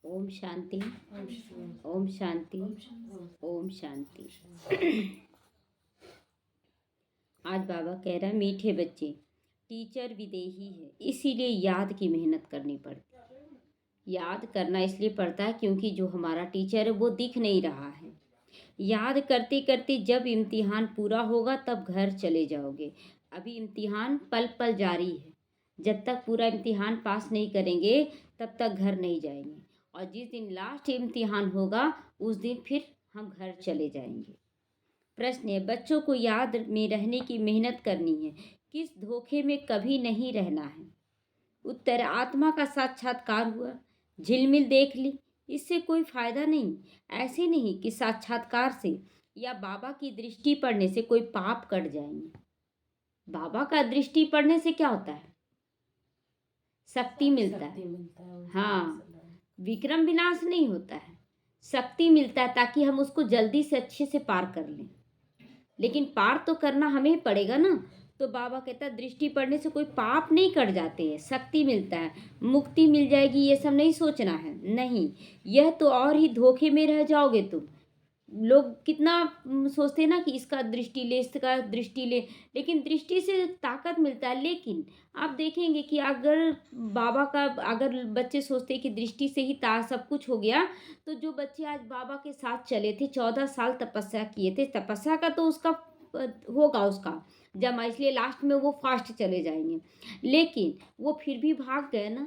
ओम शांति। ओम शांति। ओम शांति। आज बाबा कह रहा है, मीठे बच्चे, टीचर विदेही है, इसीलिए याद की मेहनत करनी पड़ती है। याद करना इसलिए पड़ता है क्योंकि जो हमारा टीचर है वो दिख नहीं रहा है। याद करते करते जब इम्तिहान पूरा होगा तब घर चले जाओगे। अभी इम्तिहान पल पल जारी है। जब तक पूरा इम्तिहान पास नहीं करेंगे तब तक घर नहीं जाएंगे, और जिस दिन लास्ट इम्तिहान होगा उस दिन फिर हम घर चले जाएंगे। प्रश्न है, बच्चों को याद में रहने की मेहनत करनी है, किस धोखे में कभी नहीं रहना है। उत्तर, आत्मा का साक्षात्कार हुआ, झिलमिल देख ली, इससे कोई फायदा नहीं। ऐसे नहीं कि साक्षात्कार से या बाबा की दृष्टि पड़ने से कोई पाप कट जाएंगे। बाबा का दृष्टि पड़ने से क्या होता है? शक्ति मिलता है। हाँ, विक्रम विनाश नहीं होता है, शक्ति मिलता है ताकि हम उसको जल्दी से अच्छे से पार कर लें। लेकिन पार तो करना हमें पड़ेगा ना। तो बाबा कहता है दृष्टि पड़ने से कोई पाप नहीं कट जाते हैं, शक्ति मिलता है, मुक्ति मिल जाएगी, ये सब नहीं सोचना है। नहीं, यह तो और ही धोखे में रह जाओगे तुम। लोग कितना सोचते हैं ना कि इसका दृष्टि ले, इसका दृष्टि ले, लेकिन दृष्टि से ताकत मिलता है। लेकिन आप देखेंगे कि अगर बाबा का, अगर बच्चे सोचते हैं कि दृष्टि से ही सब कुछ हो गया, तो जो बच्चे आज बाबा के साथ चले थे, 14 साल तपस्या किए थे, तपस्या का तो उसका होगा उसका जमा, इसलिए लास्ट में वो फास्ट चले जाएंगे। लेकिन वो फिर भी भाग गए ना,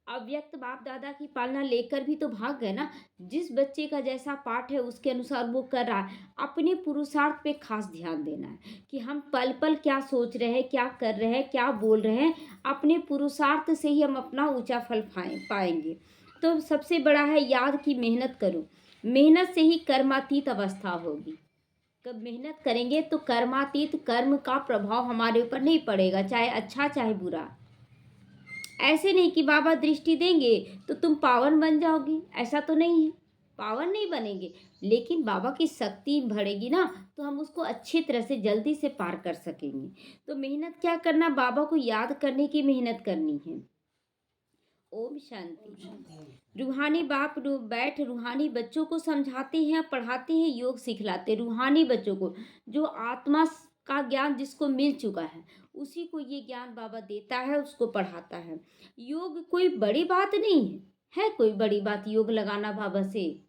अव्यक्त बाप दादा की पालना लेकर भी तो भाग गए ना। जिस बच्चे का जैसा पाठ है उसके अनुसार वो कर रहा है। अपने पुरुषार्थ पे खास ध्यान देना है कि हम पल पल क्या सोच रहे हैं, क्या कर रहे हैं, क्या बोल रहे हैं। अपने पुरुषार्थ से ही हम अपना ऊंचा फल पाएंगे। तो सबसे बड़ा है याद की मेहनत करो। मेहनत से ही कर्मातीत अवस्था होगी। कब मेहनत करेंगे तो कर्मातीत, कर्म का प्रभाव हमारे ऊपर नहीं पड़ेगा, चाहे अच्छा चाहे बुरा। ऐसे नहीं कि बाबा दृष्टि देंगे तो तुम पावन बन जाओगे, ऐसा तो नहीं है। पावन नहीं बनेंगे, लेकिन बाबा की शक्ति बढ़ेगी ना, तो हम उसको अच्छी तरह से जल्दी से पार कर सकेंगे। तो मेहनत क्या करना, बाबा को याद करने की मेहनत करनी है। ओम शांति। रूहानी बाप बैठ रूहानी बच्चों को समझाते हैं, पढ़ाते हैं, योग सिखलाते। रूहानी बच्चों को, जो आत्मा का ज्ञान जिसको मिल चुका है, उसी को ये ज्ञान बाबा देता है, उसको पढ़ाता है। योग कोई बड़ी बात नहीं है कोई बड़ी बात योग लगाना बाबा से?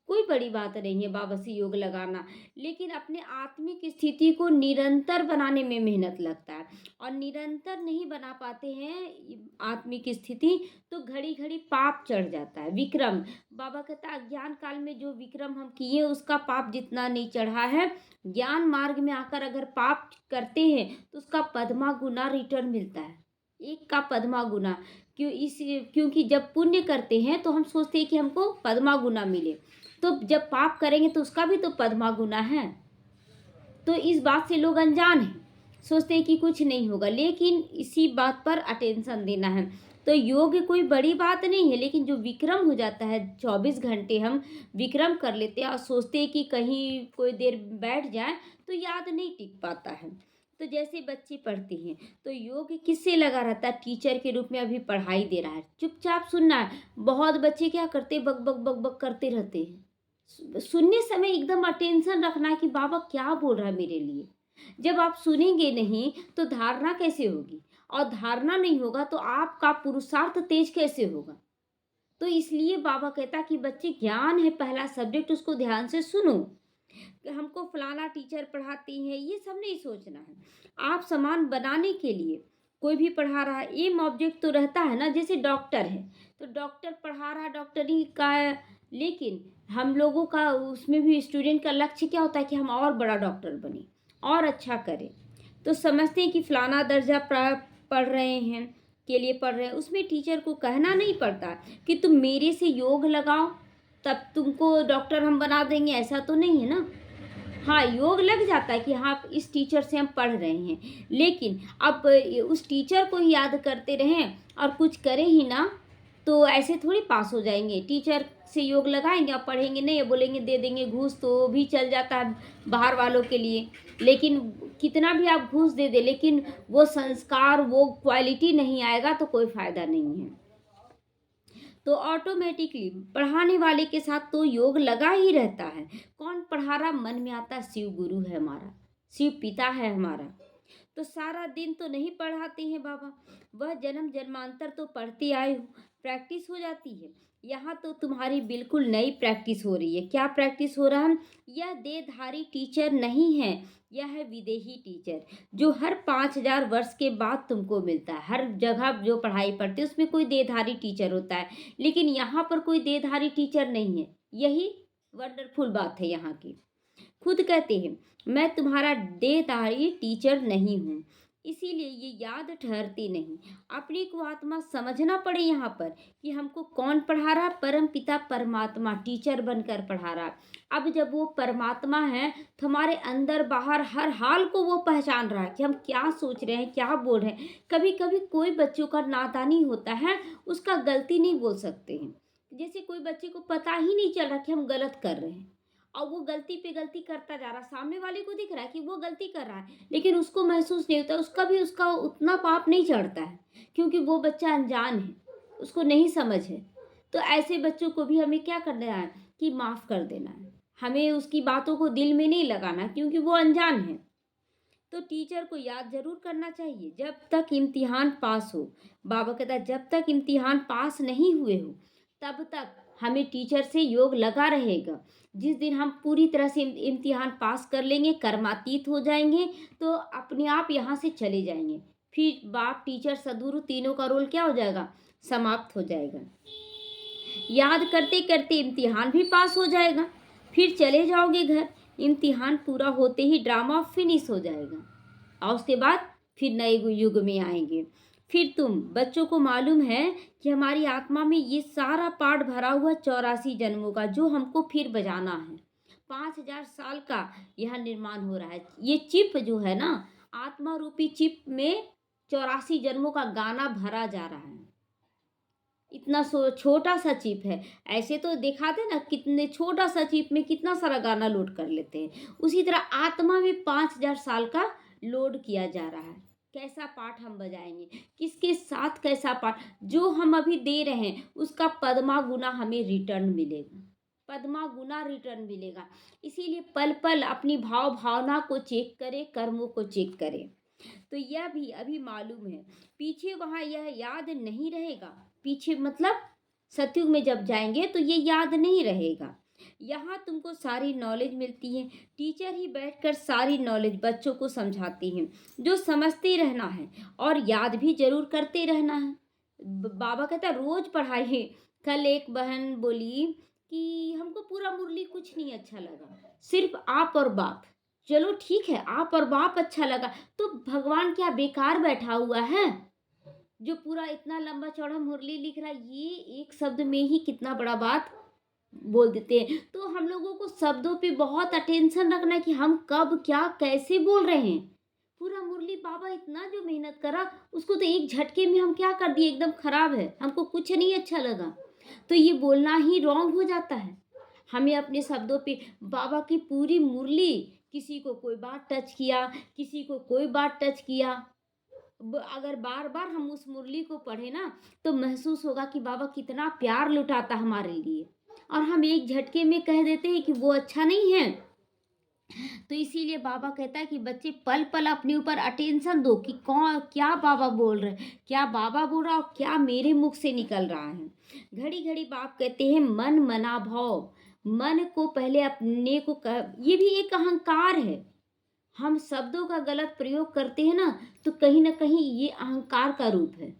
कोई बड़ी बात नहीं है बाबा से योग लगाना। लेकिन अपने आत्मिक स्थिति को निरंतर बनाने में मेहनत लगता है, और निरंतर नहीं बना पाते हैं आत्मिक स्थिति, तो घड़ी घड़ी पाप चढ़ जाता है, विक्रम। बाबा कहता है अज्ञान काल में जो विक्रम हम किए उसका पाप जितना नहीं चढ़ा है, ज्ञान मार्ग में आकर अगर पाप करते हैं तो उसका पद्मा गुना रिटर्न मिलता है, एक का पद्मा गुना। क्योंकि जब पुण्य करते हैं तो हम सोचते हैं कि हमको पद्मा गुना मिले, तो जब पाप करेंगे तो उसका भी तो पद्मा गुना है। तो इस बात से लोग अनजान हैं, सोचते हैं कि कुछ नहीं होगा, लेकिन इसी बात पर अटेंशन देना है। तो योग कोई बड़ी बात नहीं है, लेकिन जो विक्रम हो जाता है, 24 घंटे हम विक्रम कर लेते हैं और सोचते हैं कि कहीं कोई देर बैठ जाए तो याद नहीं टिक पाता है। तो जैसे बच्चे पढ़ते हैं तो योग किससे लगा रहता है? टीचर के रूप में अभी पढ़ाई दे रहा है, चुपचाप सुनना है। बहुत बच्चे क्या करते, बक बक बक बक करते रहते हैं। सुनने समय एकदम अटेंशन रखना है कि बाबा क्या बोल रहा है मेरे लिए। जब आप सुनेंगे नहीं तो धारणा कैसे होगी, और धारणा नहीं होगा तो आपका पुरुषार्थ तेज कैसे होगा। तो इसलिए बाबा कहता कि बच्चे, ज्ञान है पहला सब्जेक्ट, उसको ध्यान से सुनो। कि हमको फलाना टीचर पढ़ाती है, ये सब नहीं सोचना है। आप सामान बनाने के लिए कोई भी पढ़ा रहा है, एम ऑब्जेक्ट तो रहता है ना। जैसे डॉक्टर है तो डॉक्टर पढ़ा रहा है, डॉक्टरी का है, लेकिन हम लोगों का उसमें भी स्टूडेंट का लक्ष्य क्या होता है कि हम और बड़ा डॉक्टर बने और अच्छा करें। तो समझते हैं कि फलाना दर्जा पढ़ रहे हैं के लिए पढ़ रहे हैं, उसमें टीचर को कहना नहीं पड़ता कि तुम मेरे से योग लगाओ तब तुमको डॉक्टर हम बना देंगे, ऐसा तो नहीं है ना। हाँ, योग लग जाता है कि हाँ इस टीचर से हम पढ़ रहे हैं, लेकिन अब उस टीचर को ही याद करते रहें और कुछ करें ही ना, तो ऐसे थोड़ी पास हो जाएंगे। टीचर से योग लगाएंगे और पढ़ेंगे नहीं, बोलेंगे दे देंगे घूस, तो भी चल जाता है बाहर वालों के लिए। लेकिन कितना भी आप घूस दे दे, लेकिन वो संस्कार, वो क्वालिटी नहीं आएगा तो कोई फ़ायदा नहीं है। तो ऑटोमेटिकली पढ़ाने वाले के साथ तो योग लगा ही रहता है। कौन पढ़ा रहा, मन में आता शिव गुरु है हमारा, शिव पिता है हमारा। तो सारा दिन तो नहीं पढ़ाते हैं बाबा, वह जन्म जन्मांतर तो पढ़ते आए हो, प्रैक्टिस हो जाती है। यहाँ तो तुम्हारी बिल्कुल नई प्रैक्टिस हो रही है। क्या प्रैक्टिस हो रहा है? यह देहधारी टीचर नहीं है, यह है विदेही टीचर, जो हर 5,000 वर्ष के बाद तुमको मिलता है। हर जगह जो पढ़ाई पढ़ते उसमें कोई देहधारी टीचर होता है, लेकिन यहाँ पर कोई देहधारी टीचर नहीं है। यही वंडरफुल बात है यहाँ की। खुद कहते हैं मैं तुम्हारा देहधारी टीचर नहीं हूँ, इसीलिए ये याद ठहरती नहीं। अपने को आत्मा समझना पड़े यहाँ पर कि हमको कौन पढ़ा रहा, परम पिता परमात्मा टीचर बनकर पढ़ा रहा। अब जब वो परमात्मा है तो हमारे अंदर बाहर हर हाल को वो पहचान रहा है कि हम क्या सोच रहे हैं, क्या बोल रहे हैं। कभी कभी कोई बच्चों का नादानी होता है, उसका गलती नहीं बोल सकते हैं। जैसे कोई बच्चे को पता ही नहीं चल रहा कि हम गलत कर रहे हैं, और वो गलती पे गलती करता जा रहा, सामने वाले को दिख रहा है कि वो गलती कर रहा है, लेकिन उसको महसूस नहीं होता, उसका भी उसका उतना पाप नहीं चढ़ता है, क्योंकि वो बच्चा अनजान है, उसको नहीं समझ है। तो ऐसे बच्चों को भी हमें क्या करना है कि माफ़ कर देना है। हमें उसकी बातों को दिल में नहीं लगाना, क्योंकि वो अनजान है। तो टीचर को याद जरूर करना चाहिए जब तक इम्तिहान पास हो। बाबा कहता है जब तक इम्तिहान पास नहीं हुए हो तब तक हमें टीचर से योग लगा रहेगा। जिस दिन हम पूरी तरह से इम्तिहान पास कर लेंगे, कर्मातीत हो जाएंगे, तो अपने आप यहाँ से चले जाएंगे। फिर बाप टीचर सदगुरु तीनों का रोल क्या हो जाएगा, समाप्त हो जाएगा। याद करते करते इम्तिहान भी पास हो जाएगा, फिर चले जाओगे घर। इम्तिहान पूरा होते ही ड्रामा फिनिश हो जाएगा, और उसके बाद फिर नए युग में आएंगे। फिर तुम बच्चों को मालूम है कि हमारी आत्मा में ये सारा पाठ भरा हुआ 84 जन्मों का, जो हमको फिर बजाना है। 5,000 साल का यह निर्माण हो रहा है। ये चिप जो है ना, आत्मा रूपी चिप में 84 जन्मों का गाना भरा जा रहा है। इतना छोटा सा चिप है। ऐसे तो दिखाते ना कितने छोटा सा चिप में कितना सारा गाना लोड कर लेते हैं, उसी तरह आत्मा में 5,000 साल का लोड किया जा रहा है। कैसा पाठ हम बजाएंगे, किसके साथ कैसा पाठ, जो हम अभी दे रहे हैं उसका पद्मा गुना हमें रिटर्न मिलेगा, पद्मा गुना रिटर्न मिलेगा। इसीलिए पल पल अपनी भाव भावना को चेक करें, कर्मों को चेक करें। तो यह भी अभी मालूम है, पीछे वहाँ यह याद नहीं रहेगा। पीछे मतलब सतयुग में जब जाएंगे तो ये याद नहीं रहेगा। यहाँ तुमको सारी नॉलेज मिलती है। टीचर ही बैठकर सारी नॉलेज बच्चों को समझाती हैं, जो समझते रहना है और याद भी जरूर करते रहना है। बाबा कहता रोज पढ़ाइए। कल एक बहन बोली कि हमको पूरा मुरली कुछ नहीं अच्छा लगा, सिर्फ आप और बाप। चलो ठीक है, आप और बाप अच्छा लगा, तो भगवान क्या बेकार बैठा हुआ है जो पूरा इतना लंबा चौड़ा मुरली लिख रहा है? ये एक शब्द में ही कितना बड़ा बात बोल देते हैं। तो हम लोगों को शब्दों पे बहुत अटेंशन रखना है कि हम कब क्या कैसे बोल रहे हैं। पूरा मुरली बाबा इतना जो मेहनत करा, उसको तो एक झटके में हम क्या कर दिए, एकदम खराब है, हमको कुछ नहीं अच्छा लगा। तो ये बोलना ही रॉन्ग हो जाता है। हमें अपने शब्दों पे बाबा की पूरी मुरली, किसी को कोई बात टच किया, किसी को कोई बात टच किया, अगर बार बार हम उस मुरली को पढ़े ना, तो महसूस होगा कि बाबा कितना प्यार लुटाता हमारे लिए, और हम एक झटके में कह देते हैं कि वो अच्छा नहीं है। तो इसीलिए बाबा कहता है कि बच्चे पल पल अपने ऊपर अटेंशन दो कि कौन क्या बाबा बोल रहे हैं, क्या बाबा बोल रहा और क्या मेरे मुख से निकल रहा है। घड़ी घड़ी बाप कहते हैं मन मना भाव, मन को पहले अपने को ये भी एक अहंकार है। हम शब्दों का गलत प्रयोग करते हैं ना कहीं ये अहंकार का रूप है।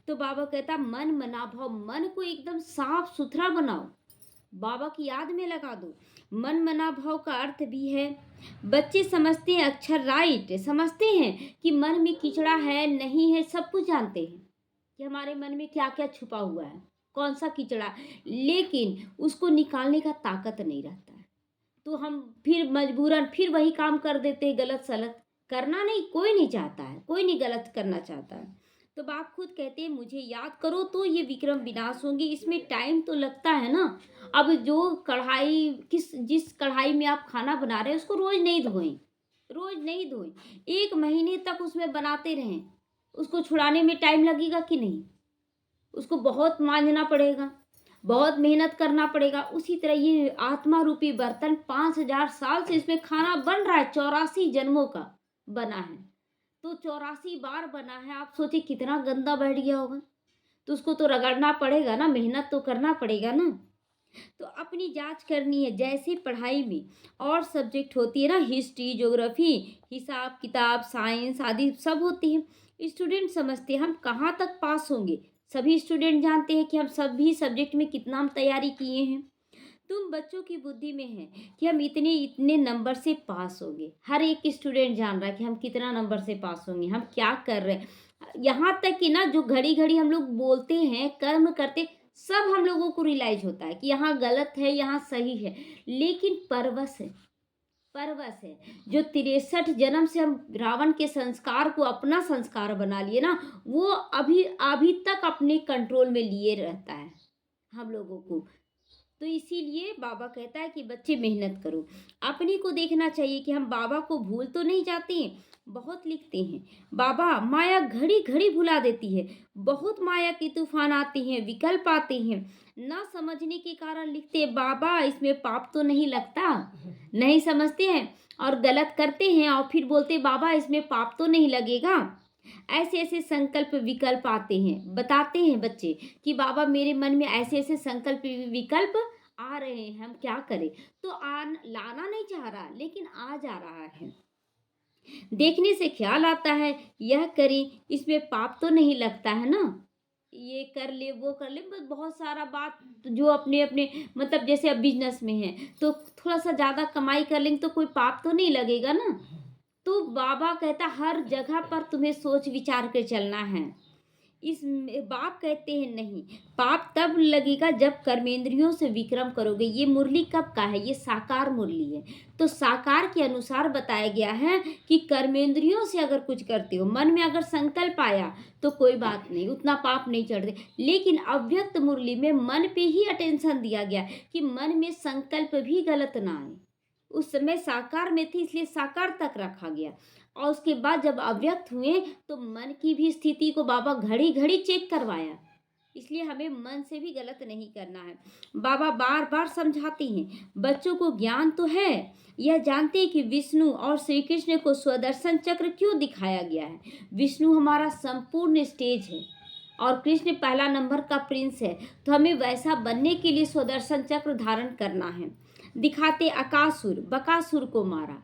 तो बाबा कहता मन मना भाव, मन को एकदम साफ सुथरा बनाओ, बाबा की याद में लगा दो। मन मना भाव का अर्थ भी है, बच्चे समझते हैं अक्षर राइट, समझते हैं कि मन में कीचड़ा है नहीं है, सब कुछ जानते हैं कि हमारे मन में क्या क्या छुपा हुआ है, कौन सा कीचड़ा, लेकिन उसको निकालने का ताकत नहीं रहता है। तो हम फिर मजबूरन फिर वही काम कर देते हैं, गलत सलत। करना नहीं, कोई नहीं चाहता है, कोई नहीं गलत करना चाहता है। तो बाप खुद कहते हैं मुझे याद करो तो ये विक्रम विनाश होंगे। इसमें टाइम तो लगता है ना। अब जो कढ़ाई जिस कढ़ाई में आप खाना बना रहे हैं उसको रोज नहीं धोएं, रोज नहीं धोएं, 1 महीने तक उसमें बनाते रहें, उसको छुड़ाने में टाइम लगेगा कि नहीं? उसको बहुत मांझना पड़ेगा, बहुत मेहनत करना पड़ेगा। उसी तरह ये आत्मा रूपी बर्तन 5000 साल से इसमें खाना बन रहा है, 84 जन्मों का बना है। तो 84 बार बना है, आप सोचिए कितना गंदा बैठ गया होगा। तो उसको तो रगड़ना पड़ेगा ना, मेहनत तो करना पड़ेगा ना। तो अपनी जांच करनी है, जैसे पढ़ाई में और सब्जेक्ट होती है ना, हिस्ट्री, ज्योग्राफी, हिसाब किताब, साइंस आदि सब होती है। स्टूडेंट समझते हैं हम कहाँ तक पास होंगे। सभी स्टूडेंट जानते हैं कि हम सभी सब्जेक्ट में कितना हम तैयारी किए हैं। तुम बच्चों की बुद्धि में है कि हम इतने इतने नंबर से पास होंगे। हर एक स्टूडेंट जान रहा है कि हम कितना नंबर से पास होंगे, हम क्या कर रहे हैं। यहाँ तक कि ना जो घड़ी घड़ी हम लोग बोलते हैं, कर्म करते, सब हम लोगों को रियलाइज होता है कि यहाँ गलत है, यहाँ सही है। लेकिन परवश है, परवश है। जो 63 जन्म से हम रावण के संस्कार को अपना संस्कार बना लिए ना, वो अभी अभी तक अपने कंट्रोल में लिए रहता है हम लोगों को। तो इसीलिए बाबा कहता है कि बच्चे मेहनत करो। अपने को देखना चाहिए कि हम बाबा को भूल तो नहीं जाते हैं। बहुत लिखते हैं बाबा, माया घड़ी घड़ी भुला देती है, बहुत माया के तूफान आते हैं, विकल्प आते हैं। ना समझने के कारण लिखते हैं बाबा इसमें पाप तो नहीं लगता, नहीं समझते हैं और गलत करते हैं और फिर बोलते बाबा इसमें पाप तो नहीं लगेगा। ऐसे ऐसे संकल्प विकल्प आते हैं, बताते हैं बच्चे कि बाबा मेरे मन में ऐसे ऐसे संकल्प विकल्प आ रहे हैं, हम क्या करें। तो लाना नहीं चाह रहा लेकिन आ जा रहा है। देखने से ख्याल आता है यह करें, इसमें पाप तो नहीं लगता है ना, ये कर ले वो कर ले, बस बहुत सारा बात जो अपने अपने मतलब जैसे अब बिजनेस में है तो थोड़ा सा ज्यादा कमाई कर लेंगे तो कोई पाप तो नहीं लगेगा ना। तो बाबा कहता हर जगह पर तुम्हें सोच विचार कर चलना है। इस बाप कहते हैं नहीं, पाप तब लगेगा जब कर्मेंद्रियों से विक्रम करोगे। ये मुरली कब का है, ये साकार मुरली है। तो साकार के अनुसार बताया गया है कि कर्मेंद्रियों से अगर कुछ करते हो, मन में अगर संकल्प आया तो कोई बात नहीं, उतना पाप नहीं चढ़ते। लेकिन अव्यक्त मुरली में मन पे ही अटेंशन दिया गया कि मन में संकल्प भी गलत ना आए। उस समय साकार में थी इसलिए साकार तक रखा गया और उसके बाद जब अव्यक्त हुए तो मन की भी स्थिति को बाबा घड़ी घड़ी चेक करवाया। इसलिए हमें मन से भी गलत नहीं करना है। बाबा बार बार समझाते हैं बच्चों को ज्ञान तो है, यह जानते हैं कि विष्णु और श्री कृष्ण को स्वदर्शन चक्र क्यों दिखाया गया है। विष्णु हमारा संपूर्ण स्टेज है और कृष्ण पहला नंबर का प्रिंस है। तो हमें वैसा बनने के लिए स्वदर्शन चक्र धारण करना है। दिखाते अकासुर बकासुर को मारा,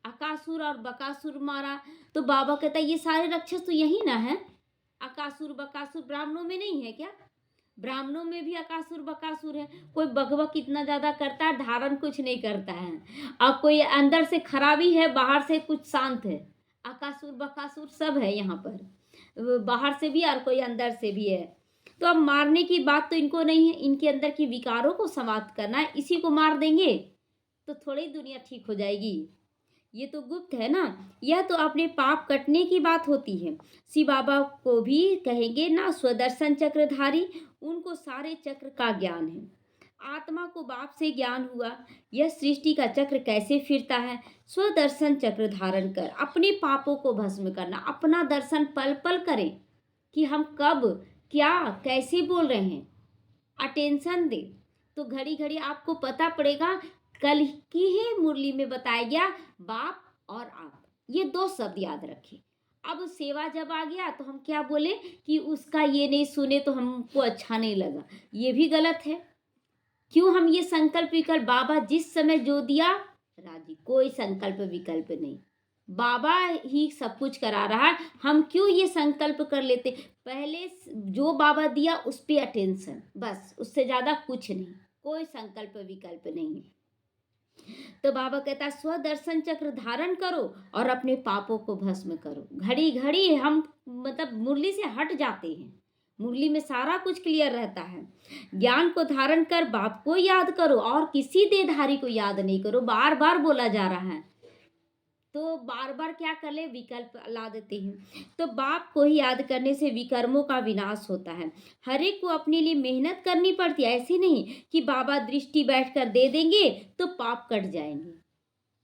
अकासुर और बकासुर मारा। तो बाबा कहता है ये सारे राक्षस तो यही ना है। अकासुर बकासुर ब्राह्मणों में नहीं है क्या? ब्राह्मणों में भी अकासुर बकासुर है। कोई बकबक इतना ज्यादा करता है, धारण कुछ नहीं करता है। और कोई अंदर से खराबी है, बाहर से कुछ शांत है। अकासुर बकासुर सब है यहाँ पर, बाहर से भी और कोई अंदर से भी है। तो अब मारने की बात तो इनको नहीं है, इनके अंदर की विकारों को समाप्त करना है। इसी को मार देंगे तो थोड़ी दुनिया ठीक हो जाएगी। ये तो गुप्त है ना, यह तो अपने पाप कटने की बात होती है। शिव बाबा को भी कहेंगे ना स्वदर्शन चक्रधारी, उनको सारे चक्र का ज्ञान है। आत्मा को बाप से ज्ञान हुआ, यह सृष्टि का चक्र कैसे फिरता है। स्वदर्शन चक्र धारण कर अपने पापों को भस्म करना, अपना दर्शन पल पल करें कि हम कब क्या कैसे बोल रहे हैं। अटेंशन दे तो घड़ी घड़ी आपको पता पड़ेगा। कल की ही मुरली में बताया गया बाप और आप, ये दो शब्द याद रखें। अब सेवा जब आ गया तो हम क्या बोले कि उसका ये नहीं सुने तो हमको अच्छा नहीं लगा, ये भी गलत है। क्यों हम ये संकल्प विकल्प, बाबा जिस समय जो दिया राजी, कोई संकल्प विकल्प नहीं, बाबा ही सब कुछ करा रहा है। हम क्यों ये संकल्प कर लेते, पहले जो बाबा दिया उस पे अटेंशन, बस उससे ज्यादा कुछ नहीं, कोई संकल्प विकल्प नहीं। तो बाबा कहता स्वदर्शन चक्र धारण करो और अपने पापों को भस्म करो। घड़ी घड़ी हम मतलब मुरली से हट जाते हैं, मुरली में सारा कुछ क्लियर रहता है। ज्ञान को धारण कर बाप को याद करो और किसी देहधारी को याद नहीं करो, बार बार बोला जा रहा है। तो बार बार क्या कर ले, विकल्प ला देते हैं। तो बाप को ही याद करने से विकर्मों का विनाश होता है। हर एक को अपने लिए मेहनत करनी पड़ती है, ऐसे नहीं कि बाबा दृष्टि बैठकर दे देंगे तो पाप कट जाएंगे।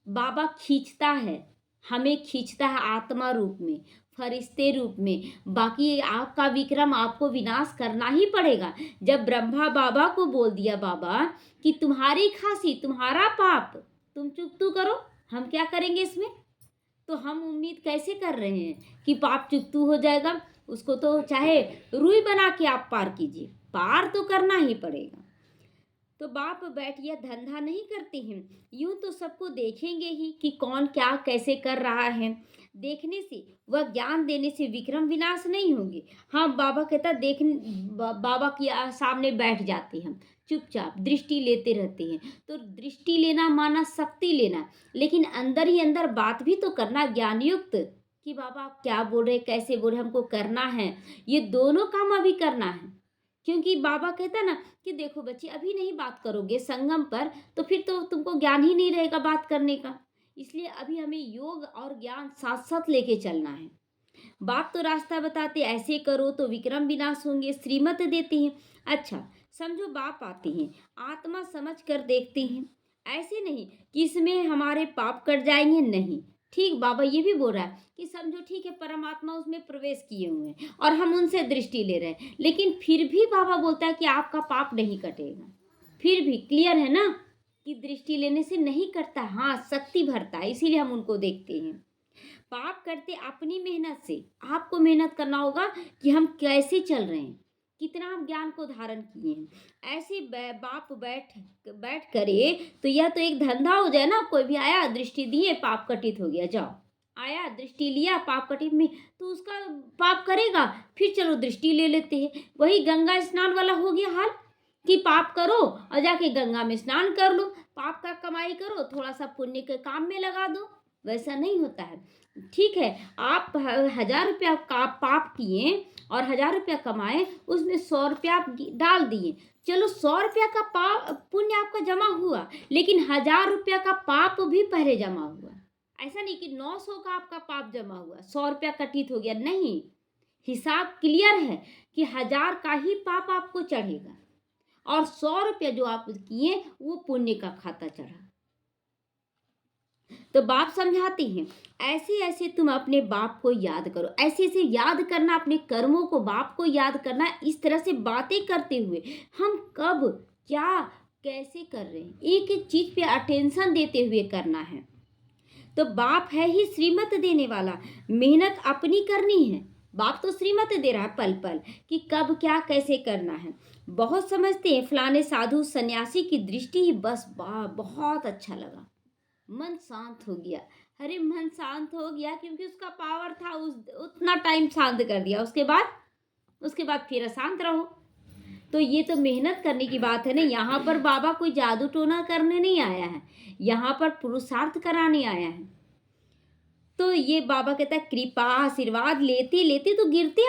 बाबा खींचता है, हमें खींचता है आत्मा रूप में, फरिश्ते रूप में। बाकी आपका विक्रम आपको विनाश करना ही पड़ेगा। जब ब्रह्मा बाबा को बोल दिया बाबा कि तुम्हारी खांसी, तुम्हारा पाप, तुम चुकतू करो, हम क्या करेंगे इसमें? तो हम उम्मीद कैसे कर रहे हैं कि पाप चुकतू हो जाएगा? उसको तो चाहे रुई बना के आप पार कीजिए, पार तो करना ही पड़ेगा। तो बाप बैठिया धंधा नहीं करते हैं, यूं तो सबको देखेंगे ही कि कौन क्या कैसे कर रहा है। देखने से वह ज्ञान देने से विक्रम विनाश नहीं होंगे। हाँ, बाबा कहता बाबा के सामने बैठ जाते हैं, चुपचाप दृष्टि लेते रहते हैं। तो दृष्टि लेना माना शक्ति लेना, लेकिन अंदर ही अंदर बात भी तो करना ज्ञान युक्त, कि बाबा आप क्या बोल रहे, कैसे बोल रहे, हमको करना है। ये दोनों काम अभी करना है, क्योंकि बाबा कहता ना कि देखो बच्चे, अभी नहीं बात करोगे संगम पर तो फिर तो तुमको ज्ञान ही नहीं रहेगा बात करने का। इसलिए अभी हमें योग और ज्ञान साथ साथ लेके चलना है। बाप तो रास्ता बताते, ऐसे करो तो विक्रम विनाश होंगे, श्रीमत देते हैं। अच्छा समझो, बाप आते हैं, आत्मा समझ कर देखते हैं, ऐसे नहीं कि इसमें हमारे पाप कट जाएंगे, नहीं। ठीक, बाबा ये भी बोल रहा है कि समझो ठीक है, परमात्मा उसमें प्रवेश किए हुए हैं और हम उनसे दृष्टि ले रहे हैं, लेकिन फिर भी बाबा बोलता है कि आपका पाप नहीं कटेगा। फिर भी क्लियर है ना कि दृष्टि लेने से नहीं कटता, हाँ शक्ति भरता है, इसीलिए हम उनको देखते हैं। पाप करते अपनी मेहनत से, आपको मेहनत करना होगा कि हम कैसे चल रहे हैं, कितना हम ज्ञान को धारण किए हैं। ऐसे बाप बैठ करे तो यह तो एक धंधा हो जाए ना। कोई भी आया, दृष्टि दिए, पाप कटित हो गया, जाओ। आया, दृष्टि लिया, पाप कटित में, तो उसका पाप करेगा, फिर चलो दृष्टि ले लेते हैं। वही गंगा स्नान वाला हो गया हाल, कि पाप करो और जाके गंगा में स्नान कर लो, पाप का कमाई करो, थोड़ा सा पुण्य के काम में लगा दो। वैसा नहीं होता है। ठीक है, आप 1000 रुपया का पाप किए और 1000 रुपया कमाए, उसमें 100 रुपया आप डाल दिए, चलो 100 रुपया का पाप पुण्य आपका जमा हुआ, लेकिन 1000 रुपया का पाप भी पहले जमा हुआ। ऐसा नहीं कि 900 का आपका पाप जमा हुआ, 100 रुपया कटित हो गया, नहीं। हिसाब क्लियर है कि 1000 का ही पाप आपको चढ़ेगा और 100 रुपया जो आप किए वो पुण्य का खाता चढ़ा। तो बाप समझाते हैं, ऐसे ऐसे तुम अपने बाप को याद करो, ऐसे ऐसे याद करना, अपने कर्मों को, बाप को याद करना। इस तरह से बातें करते हुए हम कब क्या कैसे कर रहे हैं, एक एक चीज पे अटेंशन देते हुए करना है। तो बाप है ही श्रीमत देने वाला, मेहनत अपनी करनी है। बाप तो श्रीमत दे रहा है पल पल कि कब क्या कैसे करना है। बहुत समझते हैं फलाने साधु सन्यासी की दृष्टि ही बस बहुत अच्छा लगा, मन शांत हो गया। अरे मन शांत हो गया क्योंकि उसका पावर था, उतना टाइम शांत कर दिया, उसके बाद फिर अशांत रहो। तो ये तो मेहनत करने की बात है ना। यहाँ पर बाबा कोई जादू टोना करने नहीं आया है, यहाँ पर पुरुषार्थ कराने आया है। तो ये बाबा कहता है कृपा आशीर्वाद लेते लेते तो गिरते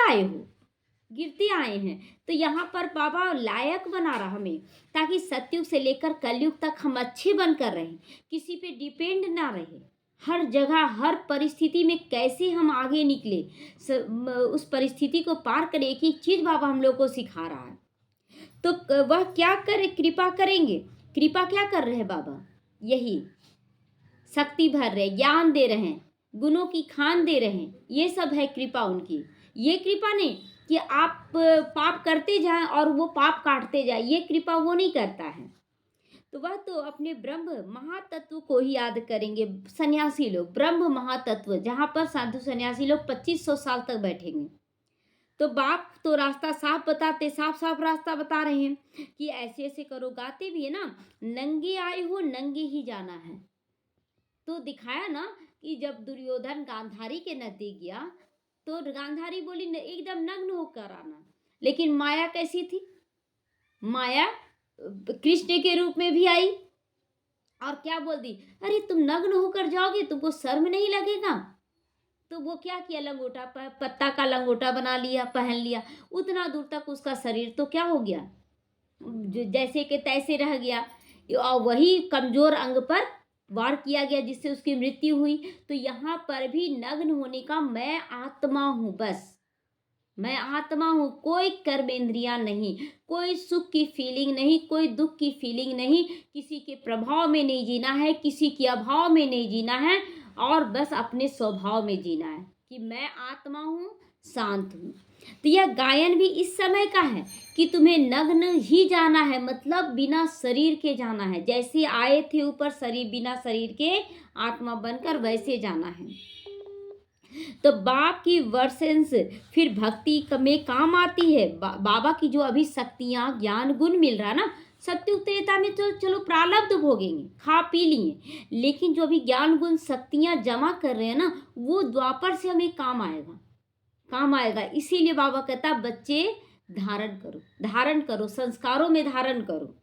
आए हैं। तो यहाँ पर बाबा लायक बना रहा हमें, ताकि सतयुग से लेकर कलयुग तक हम अच्छे बनकर रहें, किसी पे डिपेंड ना रहे। हर जगह हर परिस्थिति में कैसे हम आगे निकले, उस परिस्थिति को पार करें, एक एक चीज बाबा हम लोग को सिखा रहा है। तो वह क्या करे, कृपा करेंगे। कृपा क्या कर रहे हैं बाबा? यही शक्ति भर रहे, ज्ञान दे रहे हैं, गुणों की खान दे रहे हैं, ये सब है कृपा उनकी। ये कृपा नहीं कि आप पाप करते जाएं और वो पाप काटते जाए, ये कृपा वो नहीं करता है। तो वह तो अपने ब्रह्म महातत्व को ही याद करेंगे। सन्यासी लोग ब्रह्म महातत्व, जहाँ पर साधु सन्यासी लोग 2500 साल तक बैठेंगे। तो बाप तो रास्ता साफ बताते, साफ साफ रास्ता बता रहे हैं कि ऐसे ऐसे करो। गाते भी है ना, नंगे आए हो नंगे ही जाना है। तो दिखाया ना कि जब दुर्योधन गांधारी के नजदीक गया तो गांधारी बोली एकदम नग्न होकर आना, लेकिन माया कैसी थी? माया कृष्ण के रूप में भी आई और क्या बोल दी, अरे तुम नग्न होकर जाओगे, तुमको शर्म नहीं लगेगा? तो वो क्या किया, लंगोटा पत्ता का लंगोटा बना लिया, पहन लिया। उतना दूर तक उसका शरीर तो क्या हो गया, जैसे कि तैसे रह गया, और वही कमजोर अंग पर वार किया गया जिससे उसकी मृत्यु हुई। तो यहाँ पर भी नग्न होने का, मैं आत्मा हूँ, बस मैं आत्मा हूँ, कोई कर्मेंद्रियां नहीं, कोई सुख की फीलिंग नहीं, कोई दुख की फीलिंग नहीं, किसी के प्रभाव में नहीं जीना है, किसी के अभाव में नहीं जीना है, और बस अपने स्वभाव में जीना है। कि मैं आत्मा हूँ, शांत हूँ। तो यह गायन भी इस समय का है कि तुम्हें नग्न ही जाना है, मतलब बिना शरीर के जाना है। जैसे आए थे ऊपर शरीर, बिना शरीर के आत्मा बनकर, वैसे जाना है। तो बाप की वर्सेंस फिर भक्ति में काम आती है। बाबा की जो अभी शक्तियाँ, ज्ञान, गुण मिल रहा है ना, सत्युग त्रेता में तो चलो प्रारब्ध भोगेंगे, खा पी लिए, लेकिन जो अभी ज्ञान गुण शक्तियाँ जमा कर रहे हैं ना, वो द्वापर से हमें काम आएगा, काम आएगा। इसीलिए बाबा कहता है बच्चे धारण करो, धारण करो, संस्कारों में धारण करो।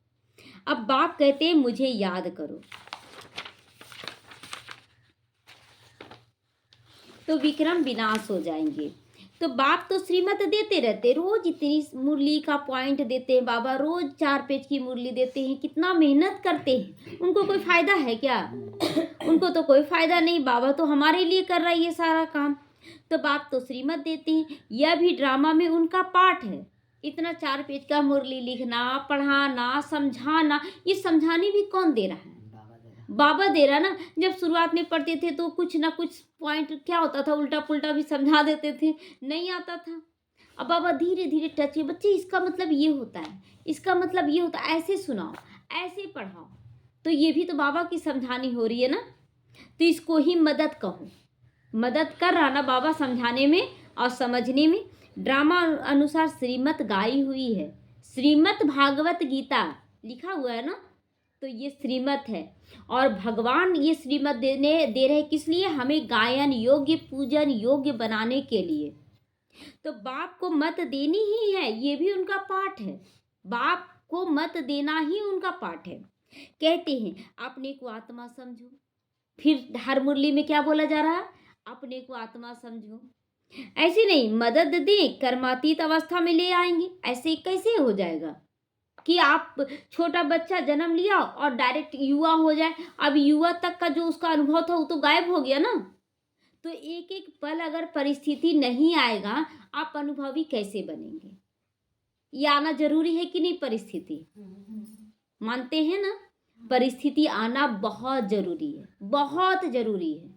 अब बाप कहते हैं मुझे याद करो, तो विक्रम विनाश हो जाएंगे। तो बाप तो श्रीमत देते रहते, रोज इतनी मुरली का पॉइंट देते हैं बाबा, रोज 4 पेज की मुरली देते हैं, कितना मेहनत करते हैं। उनको कोई फायदा है क्या? उनको तो कोई फायदा नहीं, बाबा तो हमारे लिए कर रहा है ये सारा काम। तो बाप तो श्रीमत देते हैं, यह भी ड्रामा में उनका पार्ट है। इतना 4 पेज का मुरली लिखना, पढ़ाना, समझाना, ये समझाने भी कौन दे रहा है? बाबा दे रहा ना। जब शुरुआत में पढ़ते थे तो कुछ ना कुछ पॉइंट क्या होता था, उल्टा पुल्टा भी समझा देते थे, नहीं आता था। अब बाबा धीरे धीरे टच, बच्चे इसका मतलब ये होता है, इसका मतलब ये होता है, ऐसे सुनाओ, ऐसे पढ़ाओ। तो ये भी तो बाबा की समझानी हो रही है ना, तो इसको ही मदद कहो। मदद कर रहा ना बाबा समझाने में और समझने में। ड्रामा अनुसार श्रीमत गाई हुई है, श्रीमत भागवत गीता लिखा हुआ है ना, तो ये श्रीमत है। और भगवान ये श्रीमत दे रहे किस लिए? हमें गायन योग्य, पूजन योग्य बनाने के लिए। तो बाप को मत देनी ही है, ये भी उनका पाठ है। बाप को मत देना ही उनका पाठ है। कहते हैं अपने को आत्मा समझो। फिर हर मुरली में क्या बोला जा रहा है? अपने को आत्मा समझो। ऐसे नहीं मदद दें, कर्मातीत अवस्था में ले आएंगे, ऐसे कैसे हो जाएगा कि आप छोटा बच्चा जन्म लिया और डायरेक्ट युवा हो जाए? अब युवा तक का जो उसका अनुभव था वो तो गायब हो गया ना। तो एक एक पल अगर परिस्थिति नहीं आएगा, आप अनुभवी कैसे बनेंगे? ये आना जरूरी है कि नहीं? परिस्थिति मानते हैं ना, परिस्थिति आना बहुत जरूरी है, बहुत जरूरी है।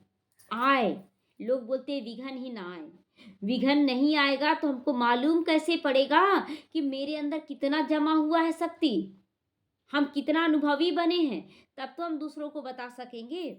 आए, लोग बोलते हैं विघन ही ना आए। विघन नहीं आएगा तो हमको मालूम कैसे पड़ेगा कि मेरे अंदर कितना जमा हुआ है शक्ति, हम कितना अनुभवी बने हैं, तब तो हम दूसरों को बता सकेंगे।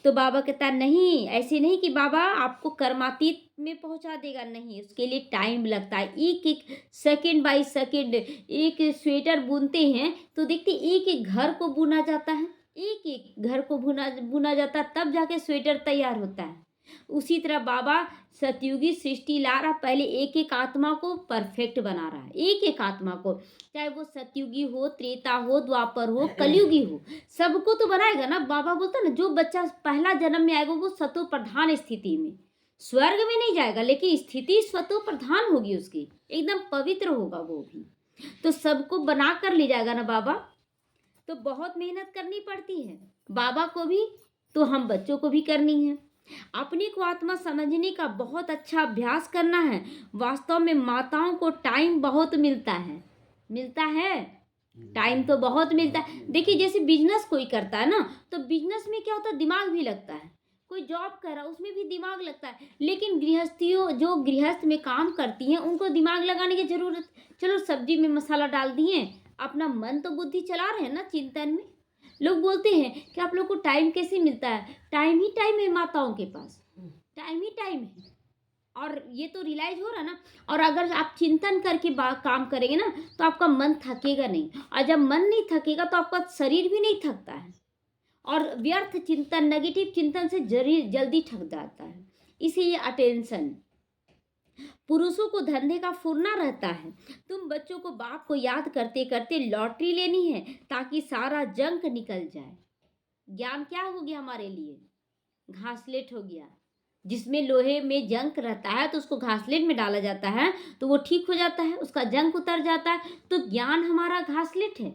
तो बाबा कहता नहीं, ऐसे नहीं कि बाबा आपको कर्मातीत में पहुंचा देगा, नहीं, उसके लिए टाइम लगता है। एक एक सेकंड बाय सेकंड एक स्वेटर बुनते हैं तो देखते एक एक घर को बुना जाता है, एक एक घर को बुना जाता है, तब जाके स्वेटर तैयार होता है। उसी तरह बाबा सतयुगी सृष्टि ला रहा, पहले एक एक आत्मा को परफेक्ट बना रहा है, एक एक आत्मा को, चाहे वो सतयुगी हो, त्रेता हो, द्वापर हो, कलयुगी हो, सबको तो बनाएगा ना। बाबा बोलता ना जो बच्चा पहला जन्म में आएगा वो सतो प्रधान स्थिति में, स्वर्ग में नहीं जाएगा, लेकिन स्थिति स्वतो प्रधान होगी उसकी, एकदम पवित्र होगा वो भी, तो सबको बना कर ले जाएगा ना बाबा। तो बहुत मेहनत करनी पड़ती है बाबा को भी, तो हम बच्चों को भी करनी है। अपने को आत्मा समझने का बहुत अच्छा अभ्यास करना है। वास्तव में माताओं को टाइम बहुत मिलता है, मिलता है टाइम तो बहुत मिलता है। देखिए जैसे बिजनेस कोई करता है ना, तो बिजनेस में क्या होता है, दिमाग भी लगता है। कोई जॉब कर रहा है उसमें भी दिमाग लगता है, लेकिन गृहस्थियों जो गृहस्थ में काम करती हैं उनको दिमाग लगाने की जरूरत, चलो सब्जी में मसाला डाल दिए, अपना मन तो बुद्धि चला रहे हैं ना चिंतन में। लोग बोलते हैं कि आप लोग को टाइम कैसे मिलता है? टाइम ही टाइम है माताओं के पास, टाइम ही टाइम है। और ये तो रियलाइज हो रहा ना। और अगर आप चिंतन करके काम करेंगे ना तो आपका मन थकेगा नहीं, और जब मन नहीं थकेगा तो आपका शरीर भी नहीं थकता है, और व्यर्थ चिंतन, नेगेटिव चिंतन से जल्दी थक जाता है। इसीलिए अटेंशन, पुरुषों को धंधे का फुरना रहता है। तुम बच्चों को बाप को याद करते करते लॉटरी लेनी है ताकि सारा जंक निकल जाए। ज्ञान क्या हो गया हमारे लिए? घासलेट हो गया। जिसमें लोहे में जंक रहता है तो उसको घासलेट में डाला जाता है तो वो ठीक हो जाता है, उसका जंक उतर जाता है। तो ज्ञान हमारा घासलेट है।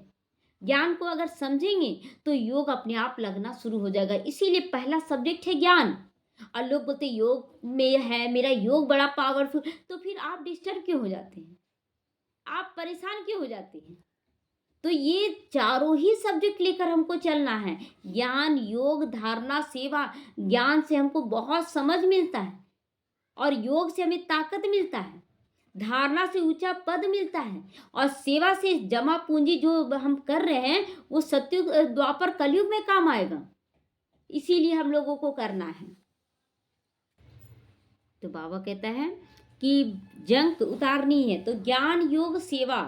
ज्ञान को अगर समझेंगे तो योग अपने आप लगना शुरू हो जाएगा। इसीलिए पहला सब्जेक्ट है ज्ञान। और लोग बोलते योग में है, मेरा योग बड़ा पावरफुल, तो फिर आप डिस्टर्ब क्यों हो जाते हैं? आप परेशान क्यों हो जाते हैं? तो ये चारों ही सब्जेक्ट लेकर हमको चलना है। ज्ञान, योग, धारणा, सेवा। ज्ञान से हमको बहुत समझ मिलता है, और योग से हमें ताकत मिलता है, धारणा से ऊंचा पद मिलता है, और सेवा से जमा पूंजी जो हम कर रहे हैं वो सत्युग द्वापर कलयुग में काम आएगा। इसीलिए हम लोगों को करना है। तो बाबा कहता है कि जंग उतारनी है तो ज्ञान योग सेवा,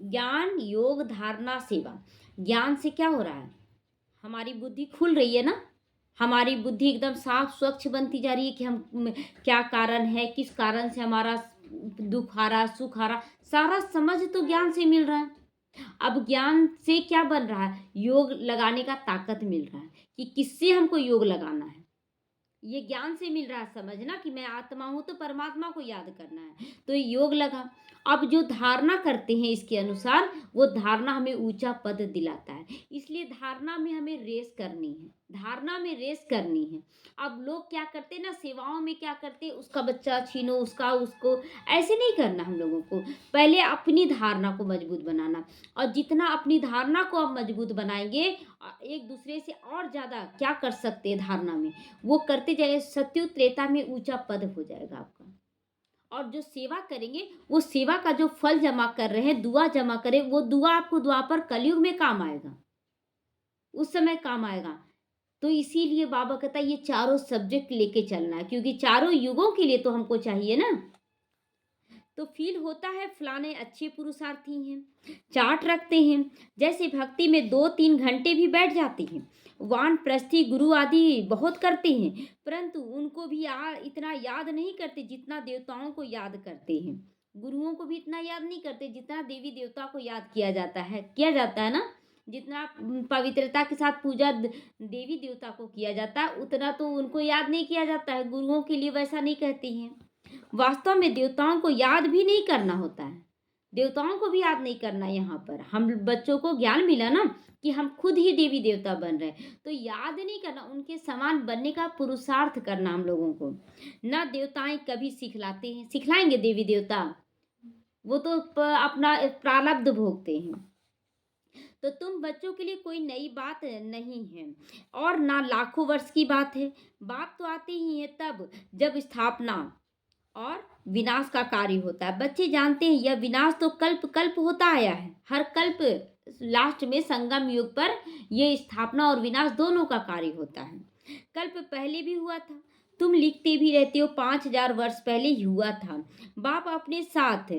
ज्ञान योग धारणा सेवा। ज्ञान से क्या हो रहा है, हमारी बुद्धि खुल रही है ना, हमारी बुद्धि एकदम साफ स्वच्छ बनती जा रही है कि हम क्या कारण है, किस कारण से हमारा दुख आ रहा, सुख आ रहा, सारा समझ तो ज्ञान से मिल रहा है। अब ज्ञान से क्या बन रहा है, योग लगाने का ताकत मिल रहा है कि किससे हमको योग लगाना है। ये ज्ञान से मिल रहा है समझना कि मैं आत्मा हूं तो परमात्मा को याद करना है, तो ये योग लगा। अब जो धारणा करते हैं इसके अनुसार, वो धारणा हमें ऊंचा पद दिलाता है। इसलिए धारणा में हमें रेस करनी है, धारणा में रेस करनी है। अब लोग क्या करते हैं ना, सेवाओं में क्या करते हैं, उसका बच्चा छीनो, उसका उसको, ऐसे नहीं करना हम लोगों को। पहले अपनी धारणा को मजबूत बनाना, और जितना अपनी धारणा को आप मजबूत बनाएंगे, एक दूसरे से और ज़्यादा क्या कर सकते हैं धारणा में, वो करते जाए, सत्युग त्रेता में ऊंचा पद हो जाएगा आपका। और जो सेवा करेंगे, वो सेवा का जो फल जमा कर रहे हैं, दुआ जमा करें, वो दुआ आपको द्वापर कलयुग में काम आएगा, उस समय काम आएगा। तो इसीलिए बाबा कहता है ये चारों सब्जेक्ट लेके चलना है, क्योंकि चारों युगों के लिए तो हमको चाहिए ना। तो फील होता है फलाने अच्छे पुरुषार्थी हैं, चार्ट रखते हैं, जैसे भक्ति में 2-3 घंटे भी बैठ जाते हैं, वानप्रस्थी गुरु आदि बहुत करते हैं, परंतु उनको भी इतना याद नहीं करते जितना देवताओं को याद करते हैं। गुरुओं को भी इतना याद नहीं करते जितना देवी देवता को याद किया जाता है ना। जितना पवित्रता के साथ पूजा देवी देवता को किया जाता है, उतना तो उनको याद नहीं किया जाता है। गुरुओं के लिए वैसा नहीं कहती हैं। वास्तव में देवताओं को याद भी नहीं करना होता है, देवताओं को भी याद नहीं करना। यहाँ पर हम बच्चों को ज्ञान मिला ना कि हम खुद ही देवी देवता बन रहे हैं, तो याद नहीं करना, उनके समान बनने का पुरुषार्थ करना हम लोगों को। ना देवताएं कभी सिखलाते हैं, सिखलाएंगे देवी देवता, वो तो अपना प्रारब्ध भोगते हैं। तो तुम बच्चों के लिए कोई नई बात नहीं है, और ना लाखों वर्ष की बात है। बात तो आती ही है तब जब स्थापना और विनाश का कार्य होता है। बच्चे जानते हैं यह विनाश तो कल्प कल्प होता आया है, हर कल्प लास्ट में संगम युग पर ये स्थापना और विनाश दोनों का कार्य होता है। कल्प पहले भी हुआ था, तुम लिखते भी रहते हो 5000 वर्ष पहले ही हुआ था। बाप अपने साथ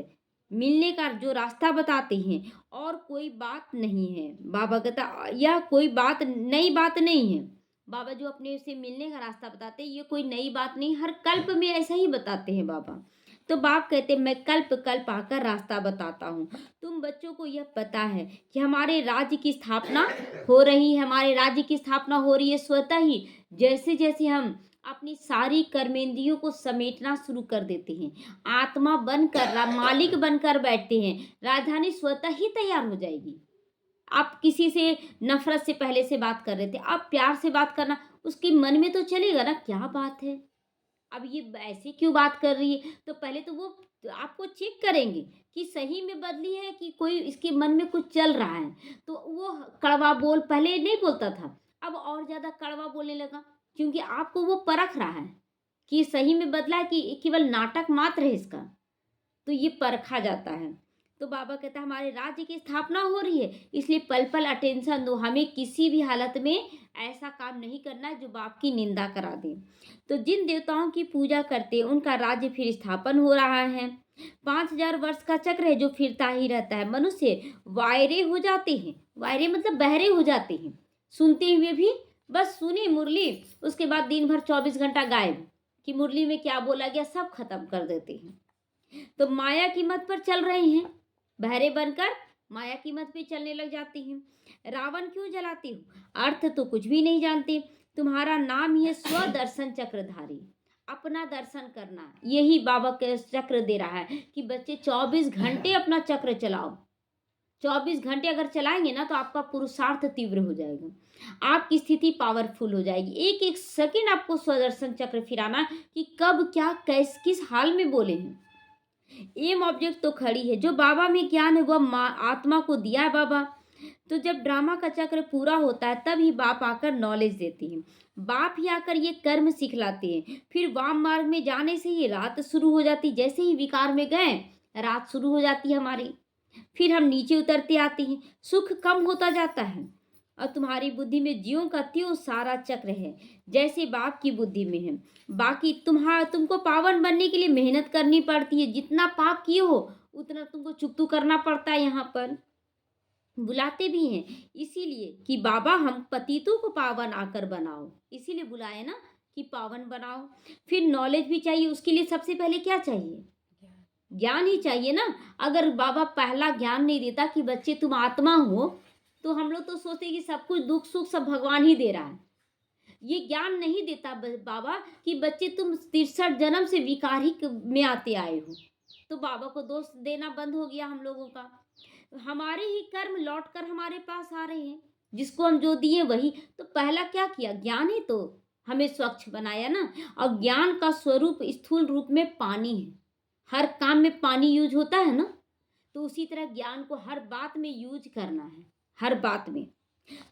मिलने का जो रास्ता बताते हैं, और कोई बात नहीं है। बाबा कहता यह कोई बात नई बात नहीं है। बाबा जो अपने से मिलने का रास्ता बताते हैं, ये कोई नई बात नहीं, हर कल्प में ऐसा ही बताते हैं बाबा। तो बाप कहते मैं कल्प कल्प आकर रास्ता बताता हूँ। तुम बच्चों को यह पता है कि हमारे राज्य की स्थापना हो रही है, हमारे राज्य की स्थापना हो रही है स्वतः ही। जैसे जैसे हम अपनी सारी कर्मेंद्रियों को समेटना शुरू कर देते हैं, आत्मा बनकर मालिक बनकर बैठते हैं, राजधानी स्वतः ही तैयार हो जाएगी। आप किसी से नफरत से पहले से बात कर रहे थे, आप प्यार से बात करना, उसके मन में तो चलेगा ना क्या बात है, अब ये ऐसे क्यों बात कर रही है। तो पहले तो वो आपको चेक करेंगे कि सही में बदली है कि कोई इसके मन में कुछ चल रहा है। तो वो कड़वा बोल पहले नहीं बोलता था, अब और ज़्यादा कड़वा बोलने लगा, क्योंकि आपको वो परख रहा है कि सही में बदला है कि केवल नाटक मात्र है इसका। तो ये परखा जाता है। तो बाबा कहता है हमारे राज्य की स्थापना हो रही है, इसलिए पल पल अटेंशन दो, हमें किसी भी हालत में ऐसा काम नहीं करना है जो बाप की निंदा करा दे। तो जिन देवताओं की पूजा करते हैं उनका राज्य फिर स्थापन हो रहा है। 5000 वर्ष का चक्र है जो फिरता ही रहता है। मनुष्य वायरे हो जाते हैं, वायरे मतलब बहरे हो जाते हैं, सुनते हुए भी बस सुनी मुरली, उसके बाद दिन भर 24 घंटा गायब कि मुरली में क्या बोला गया सब खत्म कर देते हैं। तो माया की मत पर चल रहे हैं, बहरे बनकर माया की मत पे चलने लग जाती हैं। रावण क्यों जलाते हो, अर्थ तो कुछ भी नहीं जानते। तुम्हारा नाम ही है स्वदर्शन चक्रधारी, अपना दर्शन करना, यही बाबा के चक्र दे रहा है कि बच्चे 24 घंटे अपना चक्र चलाओ। 24 घंटे अगर चलाएंगे ना तो आपका पुरुषार्थ तीव्र हो जाएगा, आपकी स्थिति पावरफुल हो जाएगी। एक एक सेकंड आपको स्वदर्शन चक्र फिराना कि कब क्या किस हाल में बोले हैं। एम ऑब्जेक्ट तो खड़ी है, जो बाबा में ज्ञान है वह आत्मा को दिया है बाबा। तो जब ड्रामा का चक्र पूरा होता है तब ही बाप आकर नॉलेज देते हैं। बाप ही आकर ये कर्म सिखलाते हैं। फिर वाम मार्ग में जाने से ही रात शुरू हो जाती, जैसे ही विकार में गए रात शुरू हो जाती है हमारी। फिर हम नीचे उतरते आते हैं, सुख कम होता जाता है और तुम्हारी बुद्धि में ज्यों का त्यों सारा चक्र है जैसे बाप की बुद्धि में है। बाकी तुमको पावन बनने के लिए मेहनत करनी पड़ती है। जितना पाप किए हो उतना तुमको चुकतू करना पड़ता है। यहाँ पर बुलाते भी हैं इसीलिए कि बाबा हम पतितों को पावन आकर बनाओ, इसीलिए बुलाए ना कि पावन बनाओ। फिर नॉलेज भी चाहिए, उसके लिए सबसे पहले क्या चाहिए? ज्ञान ही चाहिए ना। अगर बाबा पहला ज्ञान नहीं देता कि बच्चे तुम आत्मा हो, तो हम लोग तो सोचते कि सब कुछ दुख सुख सब भगवान ही दे रहा है। ये ज्ञान नहीं देता बाबा कि बच्चे तुम 63 जन्म से विकार ही में आते आए हो। तो बाबा को दोष देना बंद हो गया हम लोगों का। हमारे ही कर्म लौट कर हमारे पास आ रहे हैं, जिसको हम जो दिए वही। तो पहला क्या किया? ज्ञान ही तो हमें स्वच्छ बनाया ना। और ज्ञान का स्वरूप स्थूल रूप में पानी है। हर काम में पानी यूज होता है ना, तो उसी तरह ज्ञान को हर बात में यूज करना है, हर बात में।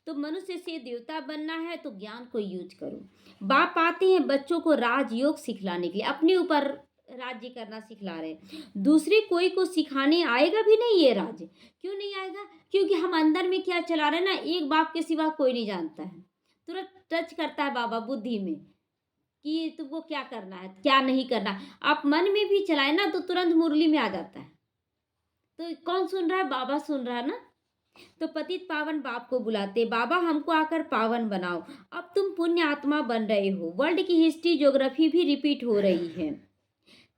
तो मनुष्य से देवता बनना है तो ज्ञान को यूज करो। बाप आते हैं बच्चों को राजयोग सिखलाने के लिए, अपने ऊपर राज्य करना सिखला रहे। दूसरे कोई को सिखाने आएगा भी नहीं ये राज्य। क्यों नहीं आएगा? क्योंकि हम अंदर में क्या चला रहे हैं ना, एक बाप के सिवा कोई नहीं जानता है। तुरंत टच करता है बाबा बुद्धि में कि तुमको क्या करना है क्या नहीं करना। आप मन में भी चलाए ना तो तुरंत मुरली में आ जाता है। तो कौन सुन रहा है? बाबा सुन रहा है ना। तो पतित पावन बाप को बुलाते, बाबा हमको आकर पावन बनाओ। अब तुम पुण्य आत्मा बन रहे हो। वर्ल्ड की हिस्ट्री ज्योग्राफी भी रिपीट हो रही है।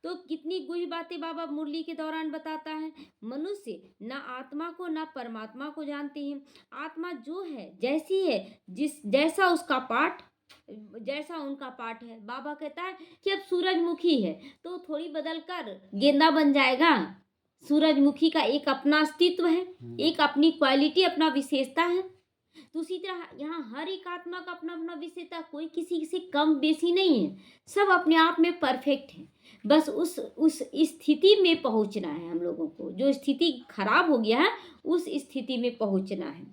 तो कितनी गुह बातें बाबा मुरली के दौरान बताता है। मनुष्य न आत्मा को न परमात्मा को जानते हैं। आत्मा जो है जैसी है, जैसा उसका पाठ जैसा उनका पाठ है। बाबा कहता है कि अब सूरजमुखी है तो थोड़ी बदल कर गेंदा बन जाएगा। सूरजमुखी का एक अपना अस्तित्व है, एक अपनी क्वालिटी, अपना विशेषता है। तो उसी तरह यहाँ हर एक आत्मा का अपना अपना विशेषता, कोई किसी से कम बेसी नहीं है। सब अपने आप में परफेक्ट है। बस उस स्थिति में पहुंचना है हम लोगों को। जो स्थिति खराब हो गया है उस स्थिति में पहुंचना है।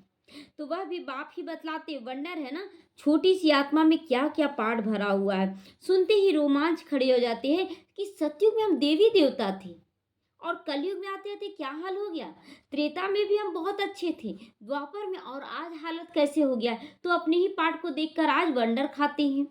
तो वह भी बाप ही बतलाते। वंडर है ना, छोटी सी आत्मा में क्या क्या पाठ भरा हुआ है। सुनते ही रोमांच खड़े हो जाते हैं कि सत्युग में हम देवी देवता थे और कलयुग में आते आते क्या हाल हो गया। त्रेता में भी हम बहुत अच्छे थे, द्वापर में, और आज हालत कैसे हो गया। तो अपने ही पाठ को देखकर आज वंडर खाते हैं।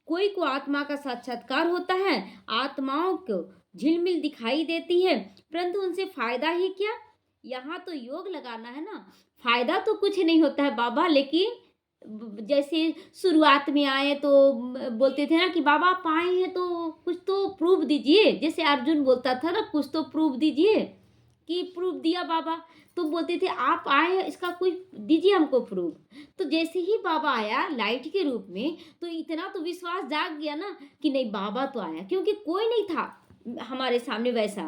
कोई को आत्मा का साक्षात्कार होता है, आत्माओं को झिलमिल दिखाई देती है, परंतु उनसे फायदा ही क्या। यहाँ तो योग लगाना है ना, फायदा तो कुछ नहीं होता है बाबा। लेकिन जैसे शुरुआत में आए तो बोलते थे ना कि बाबा आप आए हैं तो कुछ तो प्रूफ दीजिए। जैसे अर्जुन बोलता था ना, कुछ तो प्रूफ दीजिए, कि प्रूफ दिया बाबा। तो बोलते थे आप आए हैं इसका कोई दीजिए हमको प्रूफ। तो जैसे ही बाबा आया लाइट के रूप में, तो इतना तो विश्वास जाग गया ना कि नहीं बाबा तो आया। क्योंकि कोई नहीं था हमारे सामने, वैसा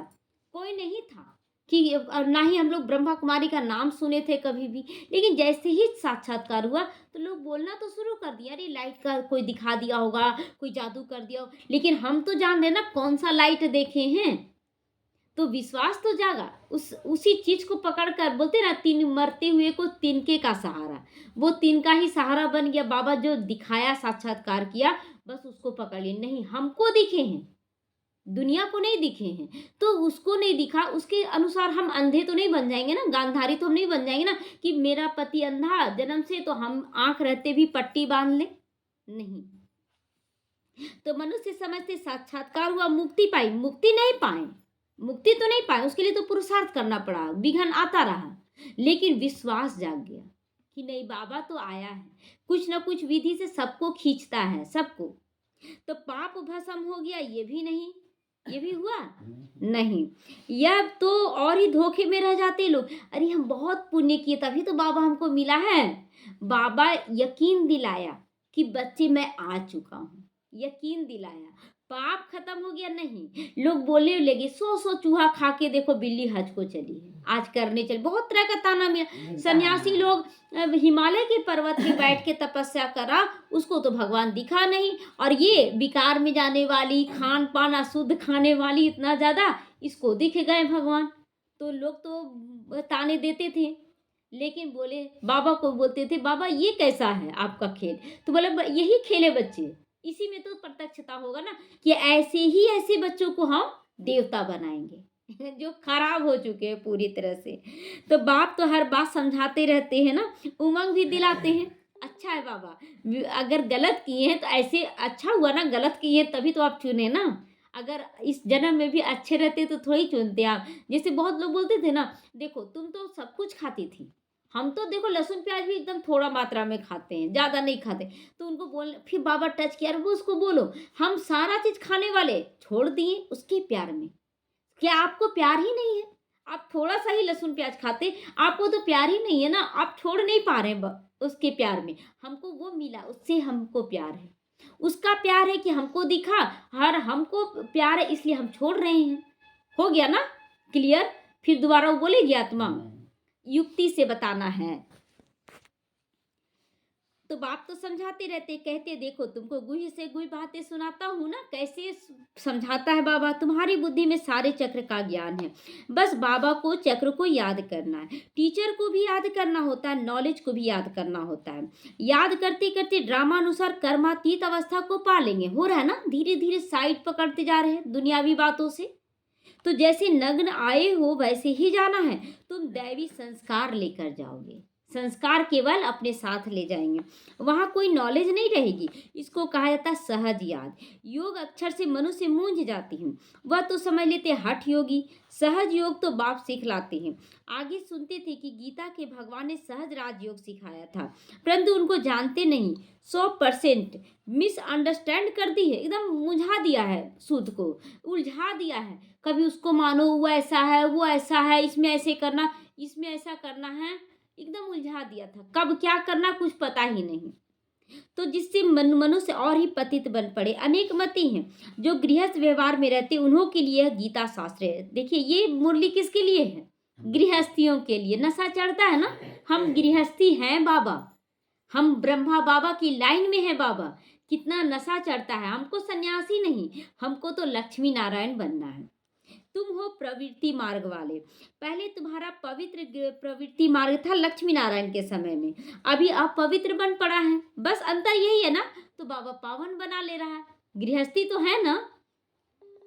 कोई नहीं था कि, और ना ही हम लोग ब्रह्मा कुमारी का नाम सुने थे कभी भी। लेकिन जैसे ही साक्षात्कार हुआ तो लोग बोलना तो शुरू कर दिया, अरे लाइट का कोई दिखा दिया होगा, कोई जादू कर दिया हो। लेकिन हम तो जान रहे ना कौन सा लाइट देखे हैं। तो विश्वास तो जागा। उसी चीज को पकड़ कर बोलते ना, तीन मरते हुए को तिनके का सहारा, वो तिनका ही सहारा बन गया। बाबा जो दिखाया, साक्षात्कार किया, बस उसको पकड़ लिए। नहीं हमको दिखे हैं, दुनिया को नहीं दिखे हैं। तो उसको नहीं दिखा, उसके अनुसार हम अंधे तो नहीं बन जाएंगे ना, गांधारी तो हम नहीं बन जाएंगे ना कि मेरा पति अंधा जन्म से तो हम आंख रहते भी पट्टी बांध ले। नहीं। तो मनुष्य समझते साक्षात्कार हुआ, मुक्ति पाई। मुक्ति नहीं पाए, मुक्ति तो नहीं पाए, उसके लिए तो पुरुषार्थ करना पड़ा, विघ्न आता रहा। लेकिन विश्वास जाग गया कि नहीं बाबा तो आया है, कुछ ना कुछ विधि से सबको खींचता है, सबको। तो पाप भस्म हो गया, ये भी नहीं, ये भी हुआ नहीं। यह तो और ही धोखे में रह जाते लोग। अरे हम बहुत पुण्य किए तभी तो बाबा हमको मिला है। बाबा यकीन दिलाया कि बच्चे मैं आ चुका हूँ, यकीन दिलाया। पाप खत्म हो गया नहीं। लोग बोले लगे 100 चूहा खा के देखो बिल्ली हज को चली है, आज करने चली। बहुत तरह का ताना मिला। सन्यासी लोग हिमालय के पर्वत पे बैठ के तपस्या करा, उसको तो भगवान दिखा नहीं। और ये विकार में जाने वाली, खान पान अशुद्ध खाने वाली इतना ज्यादा, इसको दिख गए भगवान। तो लोग तो ताने देते थे लेकिन बोले बाबा को बोलते थे, बाबा ये कैसा है आपका खेल? तो बोले यही खेल है बच्चे, इसी में तो प्रत्यक्षता होगा ना कि ऐसे ही ऐसे बच्चों को हम देवता बनाएंगे जो खराब हो चुके हैं पूरी तरह से। तो बाप तो हर बात समझाते रहते हैं ना, उमंग भी दिलाते हैं। अच्छा है बाबा, अगर गलत किए हैं तो ऐसे अच्छा हुआ ना, गलत किए हैं तभी तो आप चुने ना। अगर इस जन्म में भी अच्छे रहते तो थोड़ी चुनते आप। जैसे बहुत लोग बोलते थे ना, देखो तुम तो सब कुछ खाती थी, हम तो देखो लहसुन प्याज भी एकदम थोड़ा मात्रा में खाते हैं, ज़्यादा नहीं खाते। तो उनको बोल, फिर बाबा टच किया, वो उसको बोलो हम सारा चीज़ खाने वाले छोड़ दिए उसके प्यार में। क्या आपको प्यार ही नहीं है? आप थोड़ा सा ही लहसुन प्याज खाते, आपको तो प्यार ही नहीं है ना, आप छोड़ नहीं पा रहे हैं उसके प्यार में। हमको वो मिला, उससे हमको प्यार है। उसका प्यार है कि हमको दिखा, और हमको प्यार है इसलिए हम छोड़ रहे हैं। हो गया ना क्लियर? फिर दोबारा वो बोलेगी आत्मा, युक्ति से बताना है। तो बाप तो समझाते रहते, कहते देखो तुमको गुही से गुही बातें सुनाता हूँ ना, कैसे समझाता है बाबा। तुम्हारी बुद्धि में सारे चक्र का ज्ञान है, बस बाबा को चक्र को याद करना है। टीचर को भी याद करना होता है, नॉलेज को भी याद करना होता है। याद करते करते ड्रामानुसार कर्मातीत अवस्था को पा लेंगे। हो रहा है ना, धीरे धीरे साइड पकड़ते जा रहे हैं दुनियावी बातों से। तो जैसे नग्न आए हो वैसे ही जाना है। तुम दैवी संस्कार लेकर जाओगे, संस्कार केवल अपने साथ ले जाएंगे, वहां कोई नॉलेज नहीं रहेगी। इसको कहा जाता है सहज याद। योग अक्षर से मनुष्य मूंझ जाती है, वह तो समझ लेते हठ योगी। सहज योग तो बाप सिखलाते हैं। आगे सुनते थे कि गीता के भगवान ने सहज राजयोग सिखाया था, परंतु उनको जानते नहीं। 100% मिसअंडरस्टैंड कर दी है, एकदम मुझा दिया है, सूद को उलझा दिया है। कभी उसको मानो वो ऐसा है, वो ऐसा है, इसमें ऐसे करना, इसमें ऐसा करना है, एकदम उलझा दिया था। कब क्या करना कुछ पता ही नहीं। तो जिससे मनुष्य और ही पतित बन पड़े। अनेक मती हैं जो गृहस्थ व्यवहार में रहते, उन्हों के लिए गीता शास्त्र है। देखिए ये मुरली किसके लिए है? गृहस्थियों के लिए। नशा चढ़ता है ना, हम गृहस्थी हैं बाबा, हम ब्रह्मा बाबा की लाइन में है बाबा। कितना नशा चढ़ता है, हमको सन्यासी नहीं, हमको तो लक्ष्मी नारायण बनना है। तुम हो प्रवृत्ति मार्ग वाले। पहले तुम्हारा पवित्र प्रवृत्ति मार्ग था लक्ष्मी नारायण के समय में, अभी अपवित्र बन पड़ा है। बस अंतर यही है ना, तो बाबा पावन बना ले रहा है। गृहस्थी तो है ना,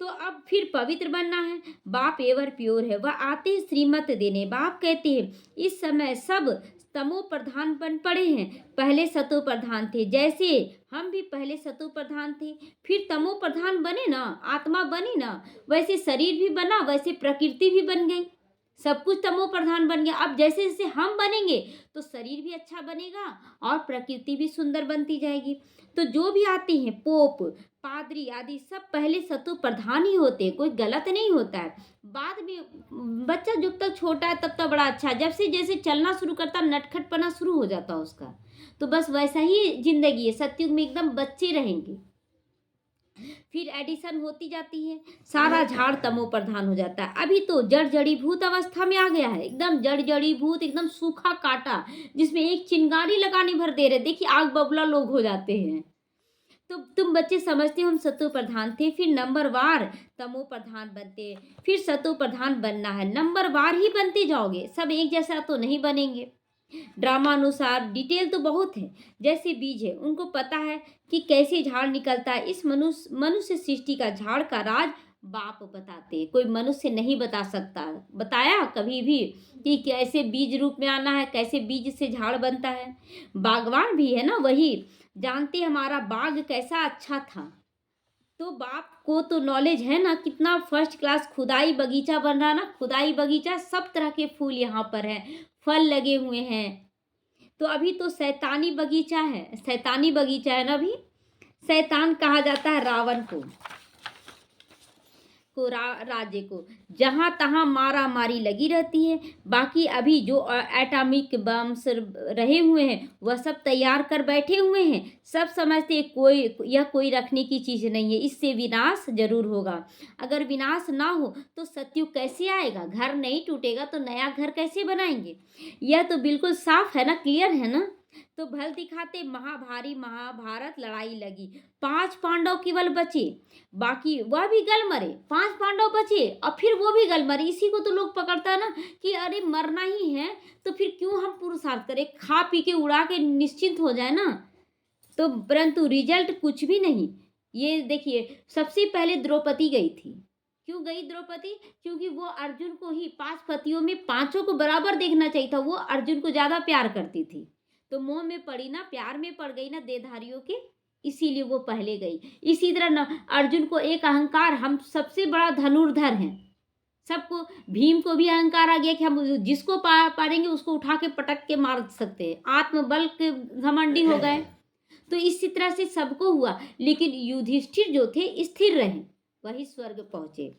तो अब फिर पवित्र बनना है। बाप एवर प्योर है, वह आते हैं श्रीमत देने। बाप कहते हैं इस समय सब तमो प्रधान बन पड़े हैं, पहले सतो प्रधान थे। जैसे हम भी पहले सतो प्रधान थे, फिर तमो प्रधान बने ना, आत्मा बनी ना, वैसे शरीर भी बना, वैसे प्रकृति भी बन गई, सब कुछ तमो प्रधान बन गया। अब जैसे जैसे हम बनेंगे तो शरीर भी अच्छा बनेगा और प्रकृति भी सुंदर बनती जाएगी। तो जो भी आते हैं पोप पादरी आदि सब पहले सतो प्रधान ही होते हैं, कोई गलत नहीं होता है। बाद में बच्चा जब तक छोटा है तब तक बड़ा अच्छा है, जब से जैसे चलना शुरू करता नटखटपना शुरू हो जाता उसका। तो बस वैसा ही जिंदगी है, सतयुग में एकदम बच्चे रहेंगे, फिर एडिशन होती जाती है, सारा झाड़ तमो प्रधान हो जाता है। अभी तो जड़ जड़ीभूत अवस्था में आ गया है, एकदम जड़ जड़ीभूत, एकदम सूखा काटा जिसमें एक चिंगारी लगाने भर दे रहे, देखिए आग बबला लोग हो जाते हैं। तो तुम बच्चे समझते हो हम सतो प्रधान थे, फिर नंबर वार तमो प्रधान बनते, फिर सतो प्रधान बनना है, नंबर वार ही बनते जाओगे, सब एक जैसा तो नहीं बनेंगे। ड्रामा अनुसार डिटेल तो बहुत है। जैसे बीज है, उनको पता है कि कैसे झाड़ निकलता है। इस मनुष्य सृष्टि का झाड़ का राज बाप बताते हैं, कोई मनुष्य नहीं बता सकता। बताया कभी भी कि कैसे बीज रूप में आना है, कैसे बीज से झाड़ बनता है। बागवान भी है ना, वही जानते हमारा बाग कैसा अच्छा था। तो बाप को तो नॉलेज है ना, कितना फर्स्ट क्लास खुदाई बगीचा बन रहा ना, खुदाई बगीचा, सब तरह के फूल यहाँ पर है, फल लगे हुए हैं। तो अभी तो शैतानी बगीचा है, शैतानी बगीचा है ना, अभी शैतान कहा जाता है रावण को, राज्य को, जहां तहां मारा मारी लगी रहती है। बाकी अभी जो एटॉमिक बम्स रहे हुए हैं वह सब तैयार कर बैठे हुए हैं, सब समझते हैं कोई रखने की चीज़ नहीं है, इससे विनाश जरूर होगा। अगर विनाश ना हो तो सतयुग कैसे आएगा? घर नहीं टूटेगा तो नया घर कैसे बनाएंगे? यह तो बिल्कुल साफ है ना, क्लियर है ना। तो भल दिखाते महाभारी महाभारत लड़ाई लगी, 5 पांडव केवल बचे, बाकी वह भी गल मरे। 5 पांडव बचे और फिर वो भी गल मरे। इसी को तो लोग पकड़ता है ना कि अरे मरना ही है तो फिर क्यों हम पुरुषार्थ करें, खा पी के उड़ा के निश्चिंत हो जाए ना। तो परंतु रिजल्ट कुछ भी नहीं। ये देखिए, सबसे पहले द्रौपदी गई थी। क्यों गई द्रौपदी? क्योंकि वो अर्जुन को ही 5 पतियों में पांचों को बराबर देखना चाहिए था। वो अर्जुन को ज्यादा प्यार करती थी, तो मोह में पड़ी ना, प्यार में पड़ गई ना देहधारियों के, इसीलिए वो पहले गई। इसी तरह न अर्जुन को एक अहंकार, हम सबसे बड़ा धनुर्धर हैं। सबको, भीम को भी अहंकार आ गया कि हम जिसको पारेंगे उसको उठा के पटक के मार सकते हैं, आत्मबल के घमंडी हो गए। तो इसी तरह से सबको हुआ, लेकिन युधिष्ठिर जो थे स्थिर रहे, वही स्वर्ग पहुंचे।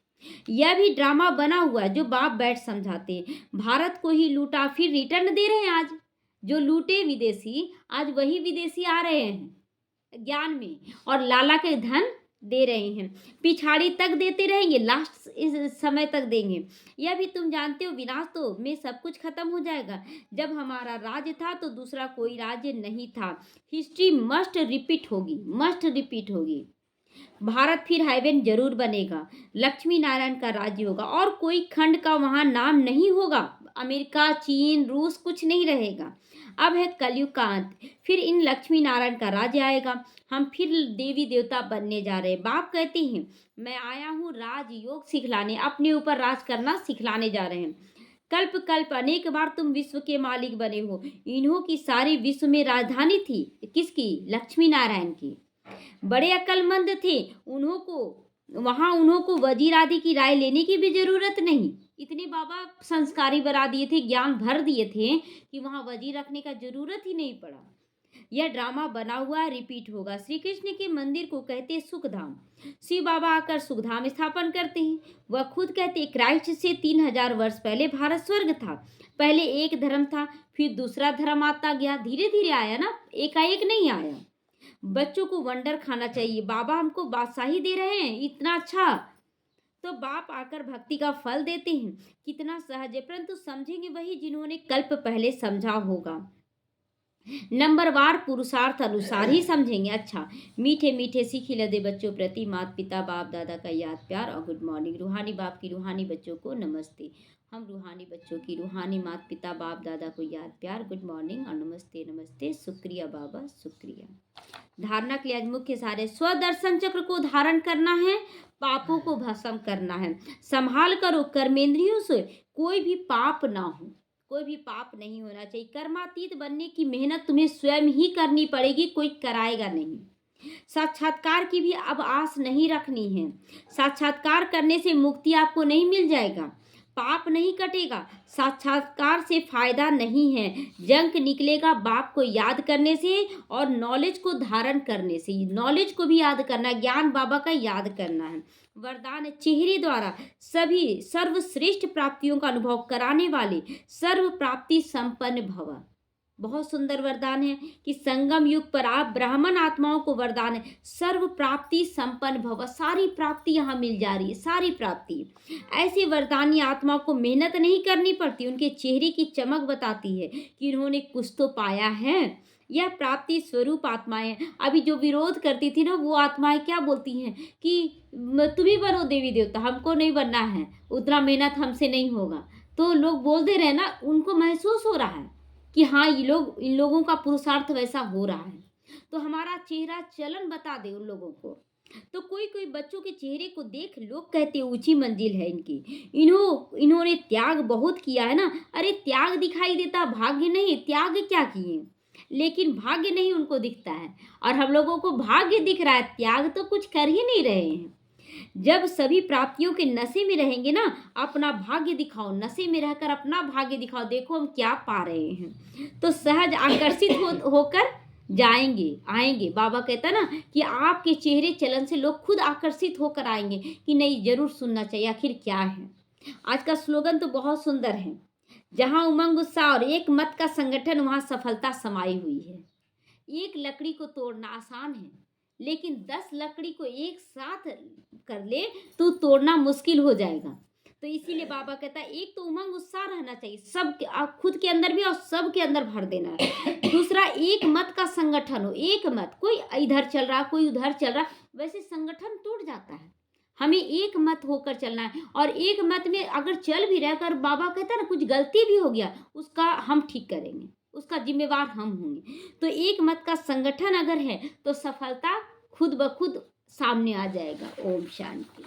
यह भी ड्रामा बना हुआ जो बाप बैठ समझाते। भारत को ही लूटा फिर रिटर्न दे रहे हैं। आज जो लूटे विदेशी, आज वही विदेशी आ रहे हैं ज्ञान में और लाला के धन दे रहे हैं। पिछाड़ी तक देते रहेंगे, लास्ट इस समय तक देंगे। यह भी तुम जानते हो, विनाश तो में सब कुछ खत्म हो जाएगा। जब हमारा राज्य था तो दूसरा कोई राज्य नहीं था। हिस्ट्री मस्ट रिपीट होगी, मस्ट रिपीट होगी। भारत फिर हेवन जरूर बनेगा, लक्ष्मी नारायण का राज्य होगा और कोई खंड का वहां नाम नहीं होगा। अमेरिका, चीन, रूस कुछ नहीं रहेगा। अब है कलयुग का अंत, फिर इन लक्ष्मी नारायण का राज्य आएगा। हम फिर देवी देवता बनने जा रहे हैं। बाप कहते हैं मैं आया हूँ राजयोग सिखलाने, अपने ऊपर राज करना सिखलाने जा रहे हैं। कल्प कल्प अनेक बार तुम विश्व के मालिक बने हो। इन्हों की सारी विश्व में राजधानी थी, किसकी? लक्ष्मी नारायण की। बड़े अक्लमंद थे, उन्हों को वजीर आदि की राय लेने की भी जरूरत नहीं। इतने बाबा संस्कारी बना दिए थे, ज्ञान भर दिए थे कि वहां वजीर रखने का जरूरत ही नहीं पड़ा। यह ड्रामा बना हुआ रिपीट होगा। श्री कृष्ण के मंदिर को कहते सुखधाम। शिव बाबा आकर सुखधाम स्थापन करते हैं। वह खुद कहते क्राइस्ट से 3000 वर्ष पहले भारत स्वर्ग था। पहले एक धर्म था, फिर दूसरा धर्म आता गया, धीरे धीरे आया ना, एकाएक नहीं आया। बच्चों को वंडर खाना चाहिए, बाबा हमको बादशाही दे रहे हैं, इतना अच्छा। तो बाप आकर भक्ति का फल देते हैं। कितना सहज है, परंतु समझेंगे वही जिन्होंने कल्प पहले समझा होगा। नंबरवार पुरुषार्थ अनुसार ही समझेंगे। अच्छा, मीठे मीठे सीखी लदे बच्चों प्रति माता पिता बाप दादा का याद प्यार और गुड मॉर्निंग। रूहानी बाप की रूहानी बच्चों को नमस्ते। हम रूहानी बच्चों की रूहानी माता पिता बाप दादा को याद प्यार, गुड मॉर्निंग और नमस्ते नमस्ते, शुक्रिया बाबा शुक्रिया। धारणा के लिए आज मुख्य सारे स्वदर्शन चक्र को धारण करना है, पापों को भस्म करना है। संभाल करो कर्मेंद्रियों से, कोई भी पाप ना हो, कोई भी पाप नहीं होना चाहिए। कर्मातीत बनने की मेहनत तुम्हें स्वयं ही करनी पड़ेगी, कोई कराएगा नहीं। साक्षात्कार की भी अब आस नहीं रखनी है। साक्षात्कार करने से मुक्ति आपको नहीं मिल जाएगा, पाप नहीं कटेगा, साक्षात्कार से फायदा नहीं है। जंक निकलेगा बाप को याद करने से और नॉलेज को धारण करने से। नॉलेज को भी याद करना, ज्ञान बाबा का याद करना है। वरदान चेहरे द्वारा सभी सर्वश्रेष्ठ प्राप्तियों का अनुभव कराने वाले सर्व प्राप्ति संपन्न भव। बहुत सुंदर वरदान है कि संगम युग पर आप ब्राह्मण आत्माओं को वरदान है सर्व प्राप्ति संपन्न भव। सारी प्राप्ति यहाँ मिल जा रही है, सारी प्राप्ति। ऐसी वरदानी आत्माओं को मेहनत नहीं करनी पड़ती, उनके चेहरे की चमक बताती है कि उन्होंने कुछ तो पाया है। यह प्राप्ति स्वरूप आत्माएं। अभी जो विरोध करती थी ना, वो आत्माएं क्या बोलती हैं कि तुम ही बनो देवी देवता, हमको नहीं बनना है, उतना मेहनत हमसे नहीं होगा। तो लोग बोलते रहे ना, उनको महसूस हो रहा है कि हाँ इन लोगों का पुरुषार्थ वैसा हो रहा है। तो हमारा चेहरा चलन बता दे उन लोगों को। तो कोई कोई बच्चों के चेहरे को देख लोग कहते ऊंची मंजिल है इनकी, इन्होंने त्याग बहुत किया है ना। अरे त्याग दिखाई देता, भाग्य नहीं। त्याग क्या किए, लेकिन भाग्य नहीं उनको दिखता है। और हम लोगों को भाग्य दिख रहा है, त्याग तो कुछ कर ही नहीं रहे हैं। जब सभी प्राप्तियों के नशे में रहेंगे ना, अपना भाग्य दिखाओ, नशे में रहकर अपना भाग्य दिखाओ, देखो हम क्या पा रहे हैं। तो सहज आकर्षित होकर जाएंगे, आएंगे। बाबा कहता ना कि आपके चेहरे चलन से लोग खुद आकर्षित होकर आएंगे कि नहीं, जरूर सुनना चाहिए आखिर क्या है। आज का स्लोगन तो बहुत सुंदर है, जहां उमंग उत्साह और एक मत का संगठन, वहां सफलता समाई हुई है। एक लकड़ी को तोड़ना आसान है, लेकिन 10 लकड़ी को एक साथ कर ले तो तोड़ना मुश्किल हो जाएगा। तो इसीलिए बाबा कहता है एक तो उमंग उत्साह रहना चाहिए सब खुद के अंदर भी और सब के अंदर भर देना है। दूसरा एक मत का संगठन हो, एक मत, कोई इधर चल रहा कोई उधर चल रहा, वैसे संगठन टूट जाता है। हमें एक मत होकर चलना है और एक मत में अगर चल भी रहा कर बाबा कहता है ना कुछ गलती भी हो गया उसका हम ठीक करेंगे, उसका जिम्मेवार हम होंगे। तो एक मत का संगठन अगर है तो सफलता खुद ब खुद सामने आ जाएगा। ओम शांति।